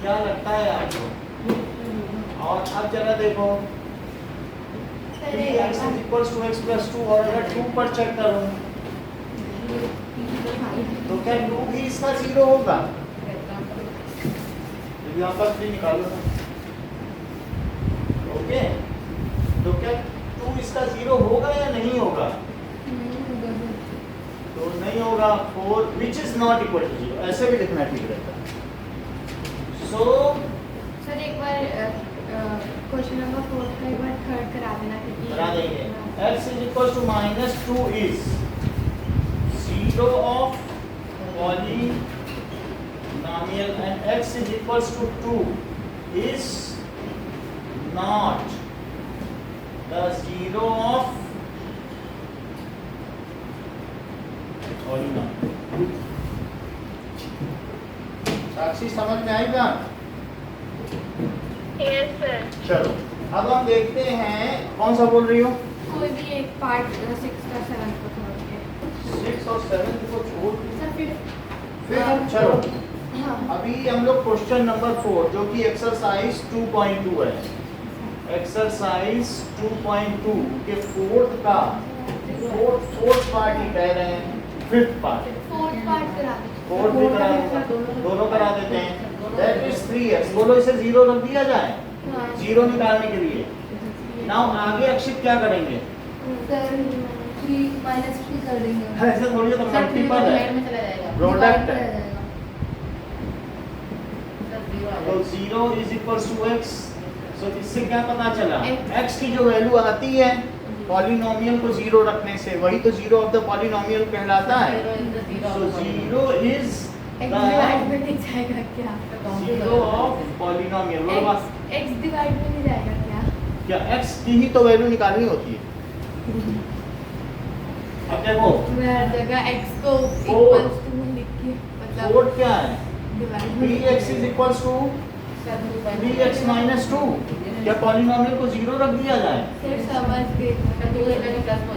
क्या लगता है आपको? और अब जरा देखो, 3x = x + 2 और अगर 2 पर चेक करूं तो क्या 2 भी इसका जीरो होगा? एग्जाम्पल 3 निकालो। ओके, तो क्या 2 इसका जीरो होगा या नहीं होगा? तो नहीं होगा। 4 which is not equal to 0, ऐसे भी लिखना ठीक रहता है। सो सर एक बार क्वेश्चन नंबर 4 का एक बार थर्ड करा देना, क्योंकि बना देंगे। x = -2 is 0 of polynomial and x = 2 is not the zero of polynomial। साक्षी समझ में आई बात? Yes sir. चलो अब हम देखते हैं, कौन सा बोल रही हो? कोई भी एक पार्ट 6 का 7 को छोड़ के। 6 और 7 को छोड़ सर फिर चलो हाँ, अभी हम लोग क्वेश्चन नंबर 4 जो कि एक्सरसाइज 2.2 है, एक्सरसाइज 2.2 के फोर्थ पार्ट ही कह रहे हैं। फिफ्थ पार्ट, फोर्थ पार्ट करा दो। फोर्थ भी करा दूंगा, दोनों करा देते हैं। That is 3x। बोलो इसे 0 रख दिया जाए, हाँ। 0 निकालने के लिए। नाउ आगे अक्षित क्या करेंगे? सर 3 माइनस 3 कर देंगे। ऐसे थोड़ी तो मल्टीपल है, में चला जाएगा। प्रोडक्ट Divide है। किया जाएगा। तो 0 इज इक्वल टू x। सो इससे क्या पता चला? X। x की जो वैल्यू आती है पॉलिनोमियल को 0 रखने से, वही तो 0 ऑफ द पॉलिनोमियल कहलाता है। सो 0 इज x डिवाइड में नहीं जाएगा क्या? 0 ऑफ पॉलिनोमियल। वो बात x डिवाइड में नहीं जाएगा क्या? क्या x की ही तो वैल्यू निकालनी होती है। अब देखो मैं हर जगह x को Four। इक्वल्स टू लिख के मतलब 4 क्या है? डिवाइड में 3x is equals to 3x minus 2। क्या पॉलिनोमियल को 0 रख दिया जाए? फिर समझ गए।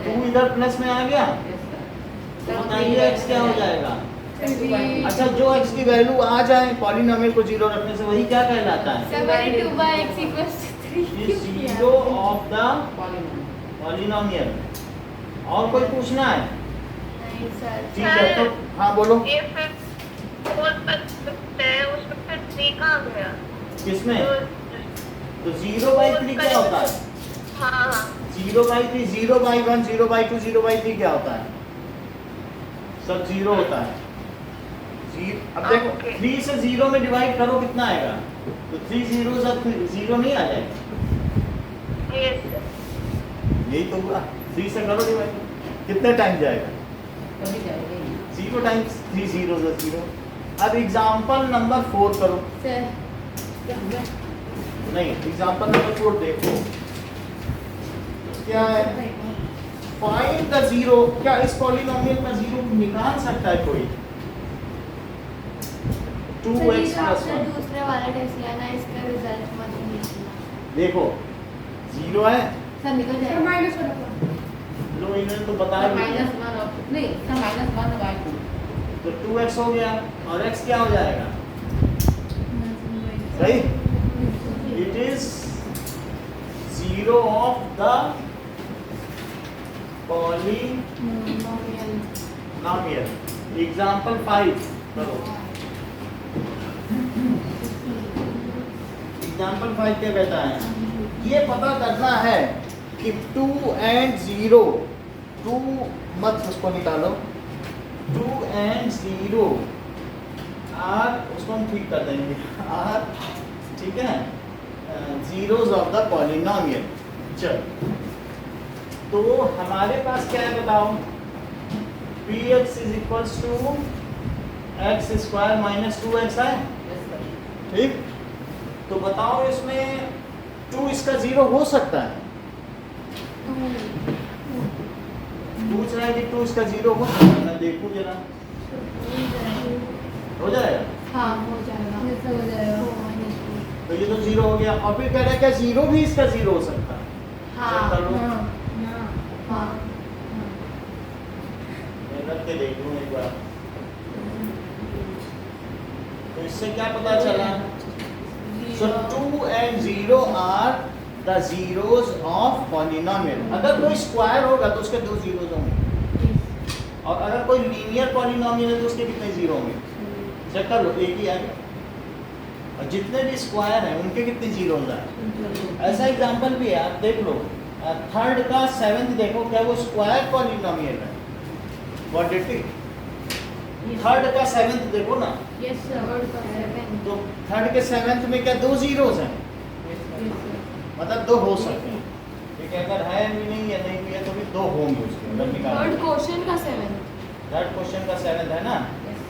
2 इधर प्लस में आ गया, तो बताइए x क्या हो जाएगा? अच्छा, जो x की वैल्यू आ जाए पॉलिनोमियल को 0 रखने से, वही क्या कहलाता है? 72/x equals to 3 is 0 of the polynomial. और कोई पूछना है? नहीं सर। ठीक है, तो हाँ बोलो। ये फिर फोर्थ पर है, उसमें फिर 3 कहाँ गया? किसमें? तो तो 0/3 क्या होता है? हाँ 0/3, 0/1, 0/2, 0/3 क्या होता है? सब 0 होता है। अब देखो Okay. 3 से 0 में डिवाइड करो, कितना आएगा? तो 3 0 से 0 नहीं आ जाएगा। यस यही तो हुआ, 3 से करो डिवाइड, कितने टाइम जाएगा? 0 टाइम्स 3 0 से 0। अब एग्जांपल नंबर 4 करो। सर नहीं, एग्जांपल नंबर 4 देखो क्या है। Find the 0। क्या इस पॉलिनोमियल का 0 निकाल सकता है कोई? 2x plus 1। दूसरे वाला टेस्ट लेना, इसका रिजल्ट मत लिखना। देखो 0 है, सब निकल सर जाएगा। माइनस 1 लो इन्होंने तो बताया भी। -1 नहीं, सब -1/2। तो 2x हो गया, और x क्या हो जाएगा? सही, it is 0 of the polynomial. Example 5 करो। एग्जांपल 5 क्या कहता है? ये पता करना है कि 2 and 0, 2 मत उसको निकालो, 2 and 0 आर, उसको हम ठीक कर देंगे, आर ठीक है, जीरोज ऑफ द पॉलिनोमियल। चल, तो हमारे पास क्या है बताओ? px is equals to X square minus 2x है, ठीक? तो बताओ इसमें 2 इसका 0 हो सकता है? पूछ रहा है कि 2 इसका 0 हो सकता है? मैं देखूं जरा, हो जाएगा? हाँ हो जाएगा। ये सब हो जाएगा। तो ये तो 0 हो गया, और फिर कह रहा है क्या 0 भी इसका 0 हो सकता है? हाँ चेक कर लो। हाँ हाँ मैं करके देख लूं एक बार। तो इससे क्या पता चला? So 2 and 0 are the zeros of polynomial। अगर कोई स्क्वायर होगा तो उसके 2 जीरोज होंगे, और अगर कोई लीनियर पॉलिनोमियल है तो उसके कितने जीरो होंगे? चेक कर लो, एक ही आएगा। और जितने भी स्क्वायर हैं उनके कितने जीरोज आए? ऐसा एग्जांपल भी है, आप देख लो। थर्ड का 7th देखो, क्या वो स्क्वायर पॉलिनोमियल है? What it is? थर्ड का 7th देखो ना, यस सर। तो थर्ड के 7th में क्या 2 जीरोज हैं? मतलब 2 हो सकते हैं, ठीक है? अगर है भी नहीं या नहीं भी है तो भी 2 होंगे उसके अंदर। निकाल थर्ड क्वेश्चन का 7। थर्ड क्वेश्चन का 7th है ना?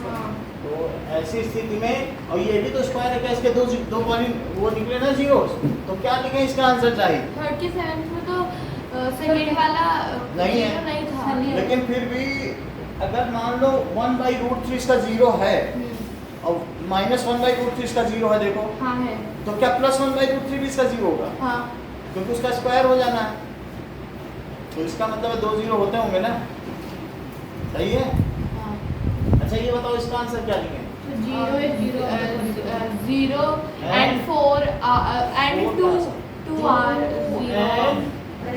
हाँ तो ऐसी स्थिति में, और ये भी तो स्क्वायर है, क्या इसके दो पॉलिन वो निकले ना जीरोस, तो क्या लिखें इसका आंसर चाहिए? थर्ड के 7th में तो सेकंड वाला नहीं है। zero नहीं था। लेकिन फिर भी अगर मान लो 1/√3 इसका 0 है, और -1/√3 इसका 0 है, देखो हाँ है। तो क्या +1/√3 भी इसका 0 होगा? हाँ क्योंकि उसका स्क्वायर हो जाना है, तो इसका मतलब 2 जीरो होते होंगे ना? सही है? हाँ। अच्छा ये बताओ इसका आंसर क्या लिखें? 0 and 4 and 2 are 0 and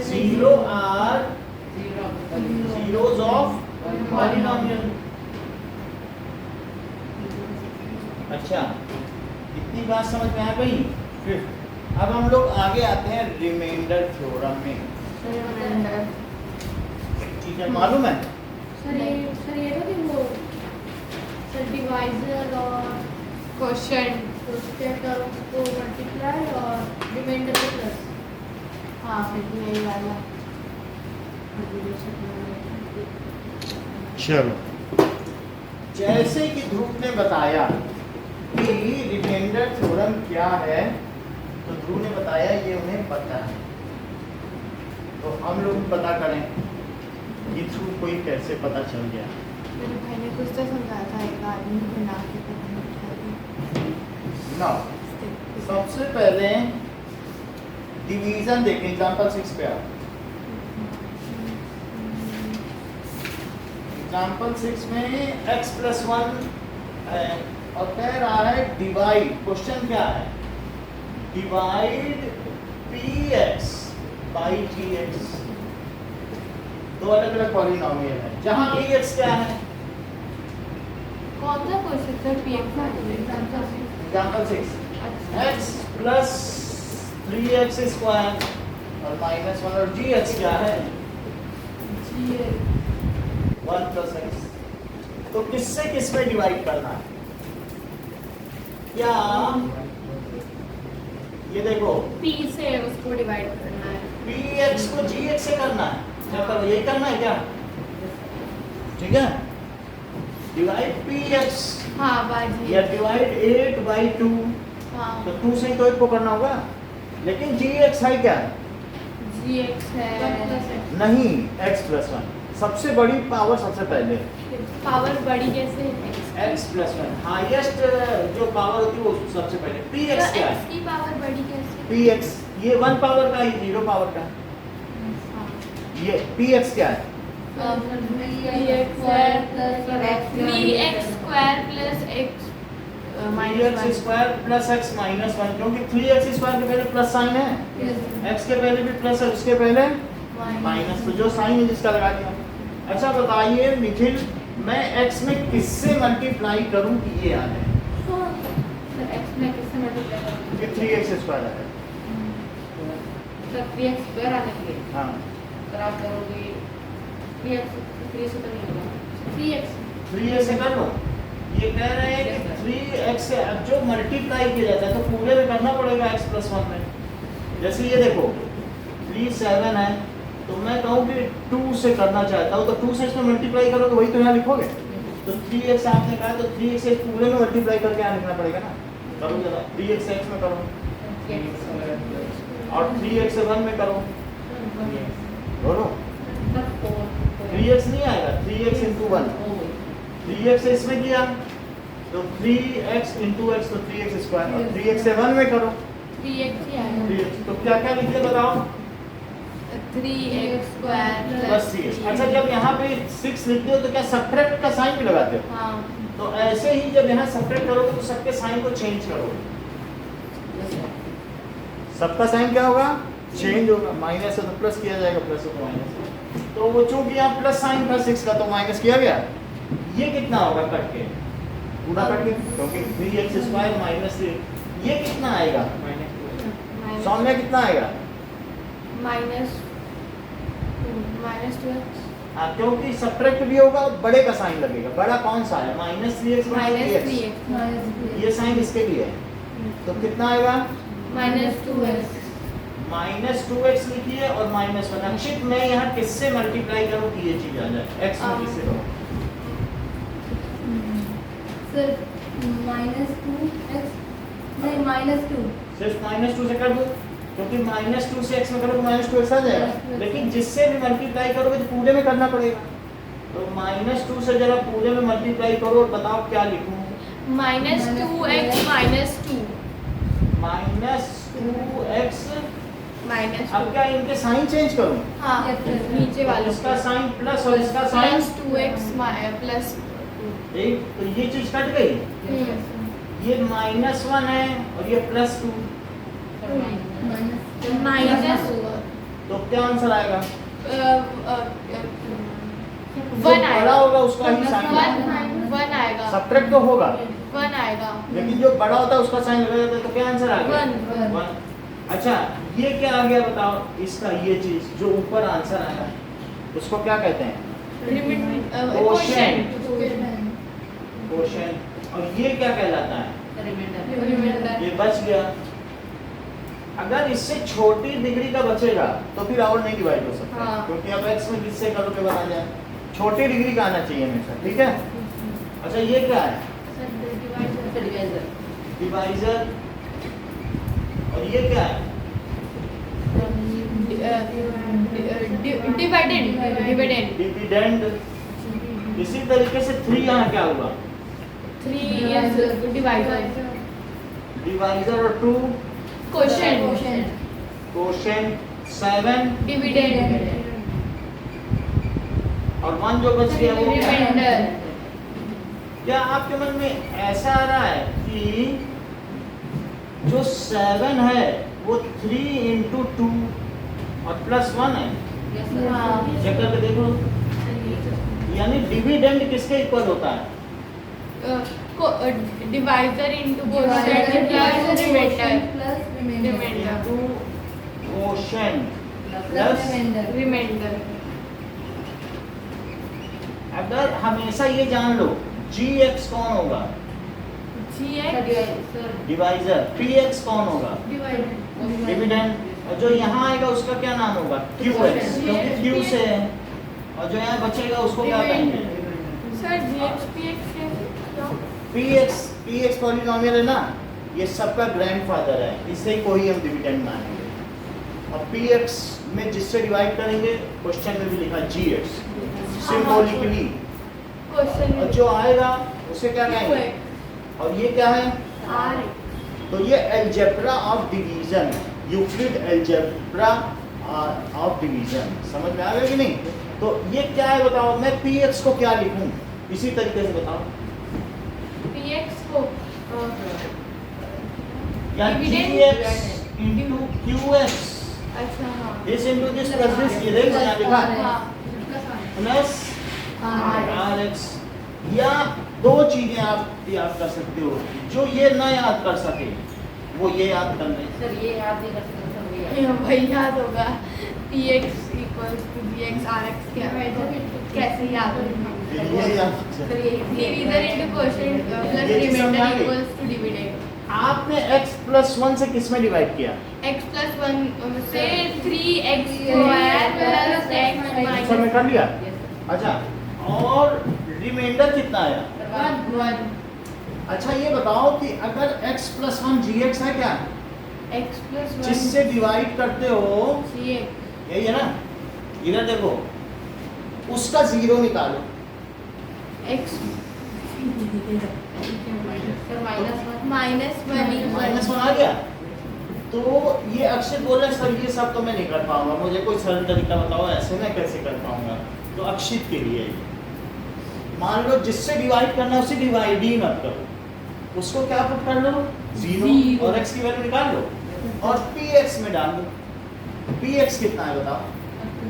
0 are zeros of polynomial. अच्छा, इतनी बात समझ में आ गई। फिफ्थ, अब हम लोग आगे आते हैं रिमाइंडर थ्योरम में। ठीक है, मालूम है? सर ये तो कि वो सर डिवाइजर और क्वोशिएंट उसके टर्म को मल्टीप्लाई और रिमाइंडर को प्लस। हाँ फिर यही वाला। चलो, जैसे कि ध्रुव ने बताया कि रिमाइंडर थ्योरम क्या है, तो ध्रुव ने बताया ये उन्हें पता है, तो हम लोग भी पता करें कि ध्रुव को ये कैसे पता चल गया। मेरे भाई ने कुछ तो समझाया था, एक आदमी बना के पता नहीं ना, सबसे पहले डिवीजन देखें, एग्जांपल 6 पे आओ। एग्जांपल 6 में x + 1 है और कह रहा है डिवाइड, क्वेश्चन क्या है, डिवाइड px बाई gx। दो अलग अलग पॉलिनोमियल है जहां px क्या है, कौन सा question sir px example 6 x + 3x square और -1 और gx क्या है 1 + x। तो किससे किस में डिवाइड करना है, क्या ये देखो पी से उसको डिवाइड करना है। px को gx से करना है, क्या करो, यही करना है क्या, ठीक है, डिवाइड px हाँ बाजी। या डिवाइड 8/2, हाँ तो 2 से ही तो 8 को करना होगा, लेकिन gx है क्या, gx है नहीं x + 1, सबसे बड़ी पावर सबसे पहले पावर बड़ी कैसे है? x + 1, हाईएस्ट जो पावर होती है वो सबसे पहले px क्या x है, की पावर बड़ी कैसे? px ये 1 पावर का, ये 0 पावर का, हाँ। ये px क्या है 3x square plus x 3x square plus x minus 1, क्योंकि 3x स्क्वायर के पहले प्लस साइन है, x के पहले भी प्लस है, उसके पहले माइनस, तो जो साइन है जिसका लगा दिया। अच्छा बताइए निखिल, मैं x में किससे मल्टीप्लाई करूं कि ये आ जाए, सर x में किससे मल्टीप्लाई करोगे? ये 3x स्क्वायर है, सर 3x स्क्वायर आने के लिए हाँ सर आप करोगे 3x 3 से तो नहीं होगा 3x से कर लो। ये कह रहे हैं कि 3x से अब जो मल्टीप्लाई किया जाता है तो पूरे में करना पड़ेगा x + 1 में। जैसे ये देखो 3 7 है, तो मैं कहूँ कि 2 से करना चाहता हूँ, तो 2 से इसमें मल्टीप्लाई करो तो वही तो यहाँ लिखोगे, तो 3x आपने कहा तो 3x से पूरे में मल्टीप्लाई करके यहाँ लिखना पड़ेगा ना, करो जरा 3x से x में करो और 3x से 1 में करो, बोलो 3x नहीं आएगा, 3x × 1, 3x से इसमें किया तो 3x × x, तो 3x स्क्वायर, और 3x से 1 में करो 3x ही आएगा। 3x, तो क्या क्या लिखिए बताओ, 3x स्क्वायर प्लस 3x। अच्छा जब यहाँ पे 6 लिखते हो तो क्या सब्ट्रैक्ट का साइन भी लगाते हो, हाँ तो ऐसे ही जब यहाँ सब्ट्रैक्ट करोगे तो सबके साइन को चेंज करोगे, सबका साइन क्या होगा, चेंज होगा, माइनस है तो प्लस किया जाएगा, प्लस है तो माइनस, तो वो चूंकि यहाँ प्लस साइन था 6 का तो माइनस किया गया, ये कितना होगा कट के, पूरा कट के, क्योंकि 3x स्क्वायर माइनस 3, ये कितना आएगा, सौम्य कितना आएगा, -2x हाँ, क्योंकि सब्ट्रैक्ट भी होगा बड़े का साइन लगेगा, बड़ा कौन सा है, -3x -3x ये साइन इसके लिए है, तो कितना आएगा -2x -2x लिखिए और -1। अक्षित मैं यहाँ किससे मल्टीप्लाई करूँ कि ये चीज आ जाए, x में किससे करूँ, सर -2x नहीं -2 सिर्फ -2 से कर दो, क्योंकि -2 से x में करो तो -2x आ जाएगा, लेकिन जिससे भी मल्टीप्लाई करोगे तो पूरे में करना पड़ेगा, तो -2 से जरा पूरे में मल्टीप्लाई करो और बताओ क्या लिखूं, -2x -2 -2x, अब -2 क्या इनके साइन चेंज करूं, हाँ नीचे वाले इसका साइन प्लस और इसका साइन +2x प्लस एक, तो ये चीज कट गई, ये -1 है और ये +2, माइनस तो क्या आंसर आएगा, जो वन बड़ा आएगा होगा उसका ही साइन वन आएगा सब्ट्रैक्ट तो होगा, 1 आएगा लेकिन जो बड़ा होता है उसका साइन लगा जाता है, तो क्या आंसर आ गया? वन। वन। अच्छा ये क्या आ गया बताओ, इसका ये चीज जो ऊपर आंसर आया उसको क्या कहते हैं? Quotient quotient. और ये क्या कहलाता है? रिमाइंडर। ये बच गया। अगर इससे छोटी डिग्री का बचेगा तो फिर और नहीं डिवाइड हो सकता, हाँ। क्योंकि अब x में किससे करोगे बना जाए, छोटी डिग्री का आना चाहिए हमेशा, ठीक है? अच्छा ये क्या है? डिवाइजर। डिवाइजर। और ये क्या है? Dividend dividend. इसी तरीके से 3 यहाँ क्या हुआ? 3 is डिवाइजर डिवाइजर। और 2 क्वोशिएंट क्वोशिएंट। 7 डिविडेंड और 1 जो बच गया वो क्या है? रिमाइंडर। क्या आपके मन में ऐसा आ रहा है कि जो 7 है वो 3 into 2 और +1 है? हाँ। चेक करके देखो, यानी डिविडेंड किसके इक्वल होता है? Divisor into quotient plus remainder into quotient plus. Remainder. अगर हमेशा ये जान लो gx कौन होगा? GX divisor. px कौन होगा? डिविडेंड। और जो यहाँ आएगा उसका क्या नाम होगा? qx, क्योंकि q से है। और जो यहाँ बचेगा उसको क्या कहेंगे? Sir GX PX px polynomial है ना, ये सबका ग्रैंडफादर है, इसे कोई हम डिविडेंड मानेंगे। और px में जिससे डिवाइड करेंगे, क्वेश्चन में भी लिखा gx सिंबॉलिकली, क्वेश्चन और जो आएगा उसे क्या कहेंगे? और ये क्या है? R तो ये algebra of division, Euclid algebra of division, समझ में आ गया कि नहीं? तो ये क्या है बताओ, मैं px को क्या लिखूं? इसी तरीके से बताओ, PX को या Dividend gx into qx, अच्छा हाँ this into this plus this, ये देखो यहाँ लिखा हाँ प्लस rx। या दो चीजें आप याद कर सकते हो, जो ये ना याद कर सके वो ये याद कर ले। सर ये याद नहीं कर सकते सर, ये ये वही याद होगा PX equals to GX RX क्या कैसे याद होगा? ये याद सर ये डिवीजर इनटू क्वोशिएंट प्लस ये चीज़ समझ आ रिमाइंडर गई? Equals to dividend. आपने x plus 1 से किस में डिवाइड किया? x plus 1 से 3x स्क्वायर प्लस x सब में माइनस कर लिया? Yes, sir. अच्छा, और रिमाइंडर कितना आया? 1 अच्छा ये बताओ कि अगर x plus 1 gx है क्या, x plus 1 जिससे डिवाइड करते हो, GX यही है ना? इधर देखो, उसका 0 निकालो। x सर -1 माइनस 1 आ गया। तो ये अक्षित बोल रहे हैं सर ये सब तो मैं नहीं कर पाऊंगा, मुझे कोई सरल तरीका बताओ, ऐसे मैं कैसे कर पाऊंगा? तो अक्षित के लिए मान लो जिससे डिवाइड करना है उसे डिवाइड ही मत करो, उसको क्या पुट कर लो? 0 और x की वैल्यू निकाल लो और px में डाल दो। px कितना है बताओ?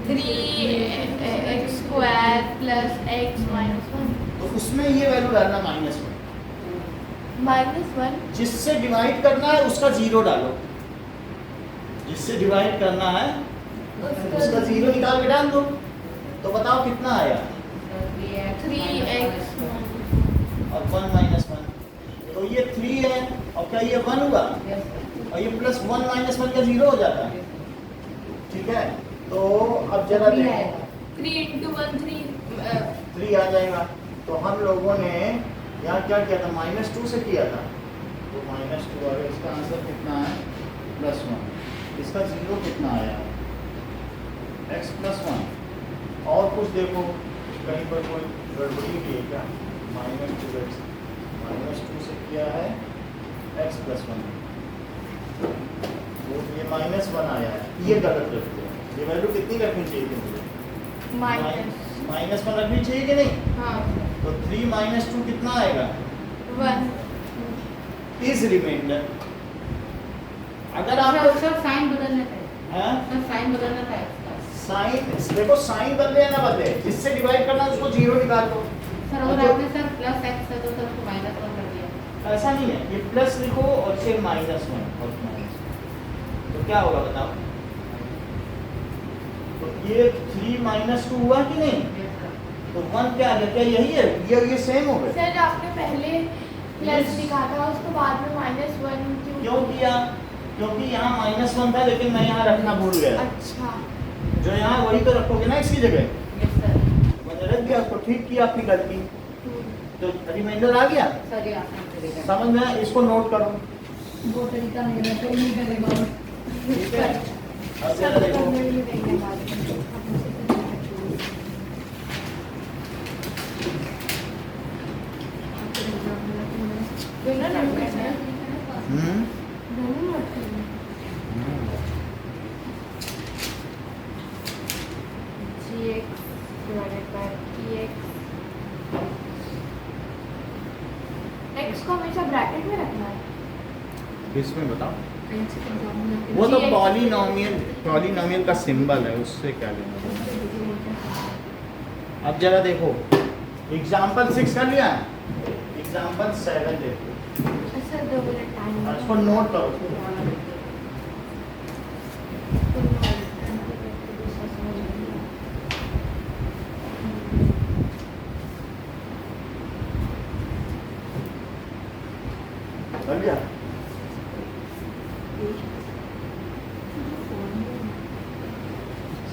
3x square plus x minus 1 तो उसमें ये वैल्यू डालना -1। जिससे डिवाइड करना है उसका 0 डालो, जिससे डिवाइड करना है उसका 0 निकाल के डाल दो। तो बताओ कितना आया? 3x और 1 - 1, तो ये 3 है और क्या ये 1 हुआ? और ये प्लस 1 - 1 का 0 हो जाता है, ठीक है? तो अब जरा देखो, 3 into 1 3 3 आ जाएगा। तो हम लोगों ने यहाँ क्या किया था? -2 से किया था, तो -2 और इसका आंसर कितना है? +1। इसका 0 कितना आया? x + 1। और कुछ देखो कहीं पर कोई गड़बड़ी भी है क्या? -2x, -2 से किया है x + 1, तो ये -1 आया है, ये गलत रख दिया। ये वैल्यू कितनी रखनी चाहिए थी मुझे? माइनस -1 रखनी चाहिए कि नहीं? हाँ तो 3 - 2 कितना आएगा? 1 इज रिमाइंडर। अगर आपको सर साइन बदलना था, हाँ? सर साइन बदलना था इसका। साइन देखो साइन बदले या ना बदले, जिससे डिवाइड करना है उसको 0 निकाल दो। सर अगर आपने सर प्लस एक्स है तो सर उसको माइनस 1 कर दिया। ऐसा नहीं है, ये प्लस लिखो और फिर -1 और माइनस, तो क्या होगा बताओ? तो ये 3 - 2 हुआ कि नहीं? तो 1 क्या आ गया? क्या यही है? ये सेम हो गए। सर आपने पहले प्लस लिखा था उसको बाद में -1 क्यों किया? क्योंकि यहाँ -1 था लेकिन मैं यहाँ रखना भूल गया। अच्छा जो यहाँ वही तो रखोगे ना इसकी जगह, यस सर। मैंने रख दिया उसको, ठीक किया अपनी गलती, तो रिमाइंडर आ गया। सर ये आसान तरीका है। समझ में आया? इसको नोट करो, वो तरीका नहीं है, कोई नहीं करेगा। ठीक है? अब जरा सब देखो, करने ही देंगे बाद में। दोनों नोट करना है। दोनों नोट करना है। GX divided by EX। X को हमेशा ब्रैकेट में रखना है। इसमें बताओ, वो तो पॉलिनोमियल का सिंबल है, उससे क्या लेना देना। अब जरा देखो, एग्जाम्पल 6 कर लिया, एग्जाम्पल 7 देखो, अच्छा 2 मिनट टाइम और इसको नोट करो। कर लिया?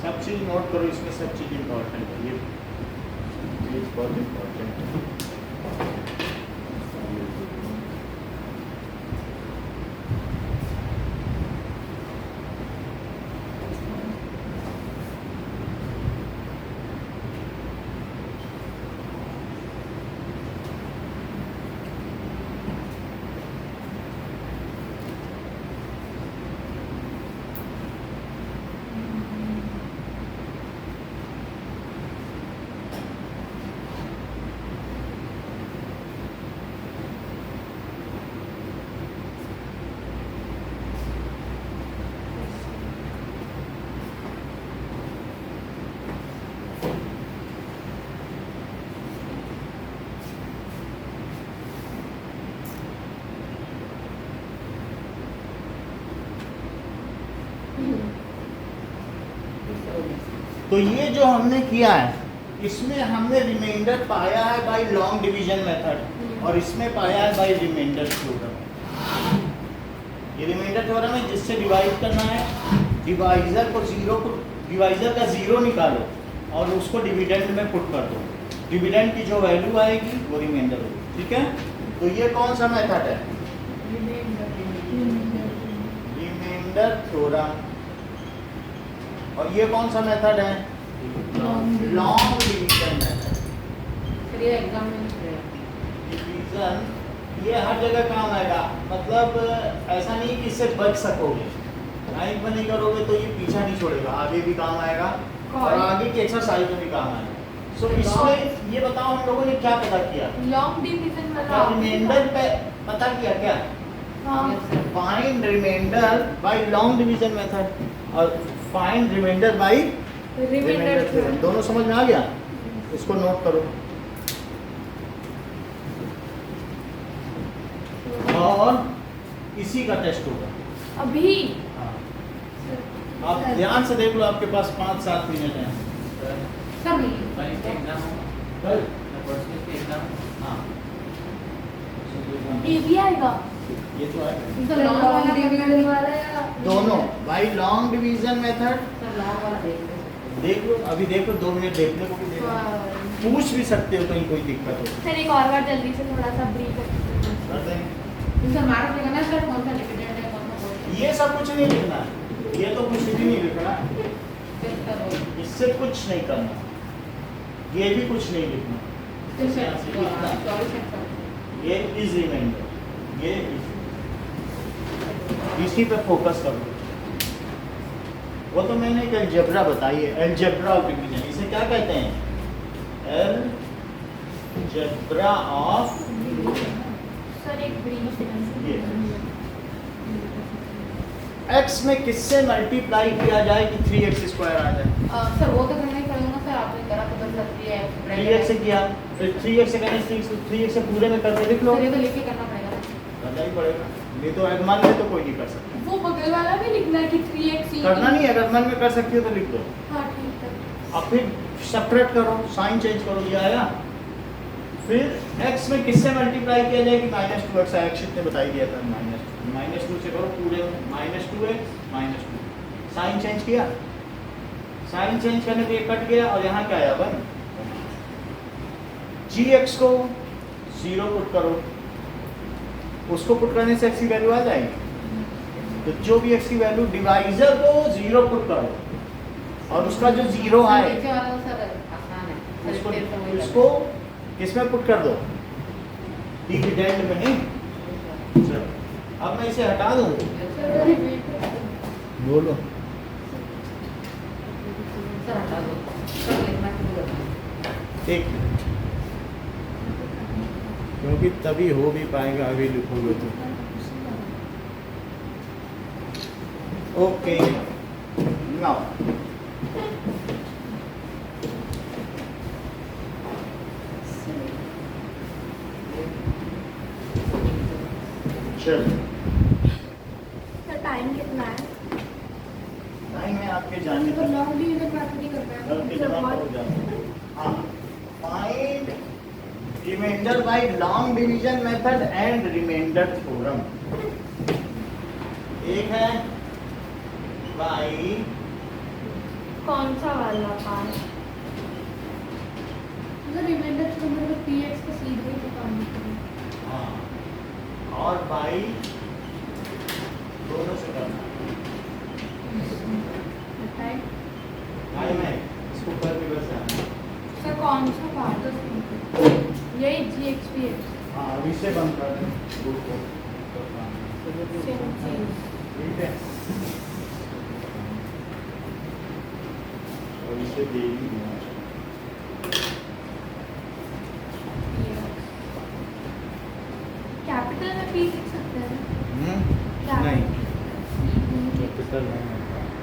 सब चीज नोट करो, इसमें सब चीज इम्पोर्टेंट है, ये चीज बहुत इम्पोर्टेंट है। तो ये जो हमने किया है, इसमें हमने रिमाइंडर पाया है बाय लॉन्ग डिवीजन मेथड, और इसमें पाया है बाय रिमाइंडर थ्योरम। ये रिमाइंडर थ्योरम है जिससे डिवाइड करना है, डिवाइजर का 0 निकालो और उसको डिविडेंड में पुट कर दो, डिविडेंड की जो वैल्यू आएगी वो रिमाइंडर होगी। ठीक है? तो ये कौन सा मेथड है? Remainder theorem. और ये कौन सा मेथड है? Long division method. सर ये एग्जाम में नहीं है। डिवीजन ये हर जगह काम आएगा, मतलब ऐसा नहीं कि इससे बच सकोगे, लाइक में नहीं करोगे तो ये पीछा नहीं छोड़ेगा, आगे भी काम आएगा और आगे की एक्सरसाइज में भी काम आएगा। सो इसमें ये बताओ हम लोगों ने क्या पता किया? लॉन्ग डिवीजन क्या रिमाइंडर पे पता किया क्या? हाँ find remainder by long division method और find remainder by remainder theorem, दोनों समझ में आ गया? इसको नोट करो। और इसी का टेस्ट होगा अभी। हाँ। आप ध्यान से देख लो, आपके पास 5-7 मिनट हैं। सर कल? हाँ। ये भी आएगा। ये तो है सर लॉन्ग वाला डिवीजन वाला या दोनों by long division method. Sir long वाला देख लो। देख लो, अभी देख लो, 2 मिनट देखने को भी देख लो, पूछ भी सकते हो कहीं कोई दिक्कत हो सर एक और बार जल्दी से थोड़ा सा ब्रीफ कर देंगे। सर मार्क लिखना है सर, कौन सा डिविडेंड है कौन सा कोई। ये सब कुछ नहीं लिखना है, ये तो कुछ भी नहीं लिखना, इससे कुछ नहीं करना, ये भी कुछ नहीं लिखना, ये इज रिमाइंडर, ये इसी पे फोकस करो। वो तो मैंने एक अलजेब्रा बताई है, अलजेब्रा ऑफ डिवीजन, इसे क्या कहते हैं? अलजेब्रा ऑफ सर एक ब्रीफ ये x में किससे मल्टीप्लाई किया जाए कि 3x² आ जाए? सर वो तो करना ही पड़ेगा ना सर, आपने करा तो कर सकती है 3x से किया, फिर 3x से करने 3x से पूरे में करके लिख लो, सर ये तो लिख के करना पड़ेगा ना। करना ही पड़ेगा, नहीं तो अगर मन में तो कोई नहीं कर सकता। वो बगल वाला भी लिखना है कि 3x करना नहीं है, अगर मन में कर सकती हो तो लिख दो। हाँ ठीक है। अब फिर सेपरेट करो, साइन चेंज करो, ये आया। फिर x में किससे मल्टीप्लाई किया जाएगी, -2x आया, अक्षित ने बताई दिया था, -2 से करो पूरे में, -2x -2, साइन चेंज किया, साइन चेंज करने पे ये कट गया और यहाँ क्या आया 1। gx को 0 पुट करो, उसको पुट करने से x की वैल्यू आ जाएगी, तो जो भी x की वैल्यू, डिवाइजर को 0 पुट करो और उसका जो 0 आए नीचे वाला सर आसान है, सर उसको फिर तो वही उसको किसमें पुट कर दो, डिविडेंड में नहीं। चलो अब मैं इसे हटा दूं, बोलो सर हटा दो, सर लिखना शुरू कर दो। एक मिनट, क्योंकि तभी हो भी पाएगा अभी लिखोगे तो। ओके नाउ चलो सर टाइम कितना है? टाइम है आपके जाने तो का, लॉन्ग डिवीजन मैथड ही करना है। करके जमा करो जाओ। हाँ, find remainder by long division method and remainder theorem. एक है बाय, कौन सा वाला पार्ट? मतलब रिमाइंडर तो मतलब px का सीधे ही काम करना। हाँ, और बाय दोनों से करना। टाइम टाइम है, इसको कर भी बस जाना। सर कौन सा पार्ट? यही gx px हाँ, अभी से बंद कर दें ग्रुप को। सेम चीज। ठीक है, और इसे दे ही दिया। कैपिटल में p लिख सकते हैं ना? नहीं, कैपिटल नहीं है।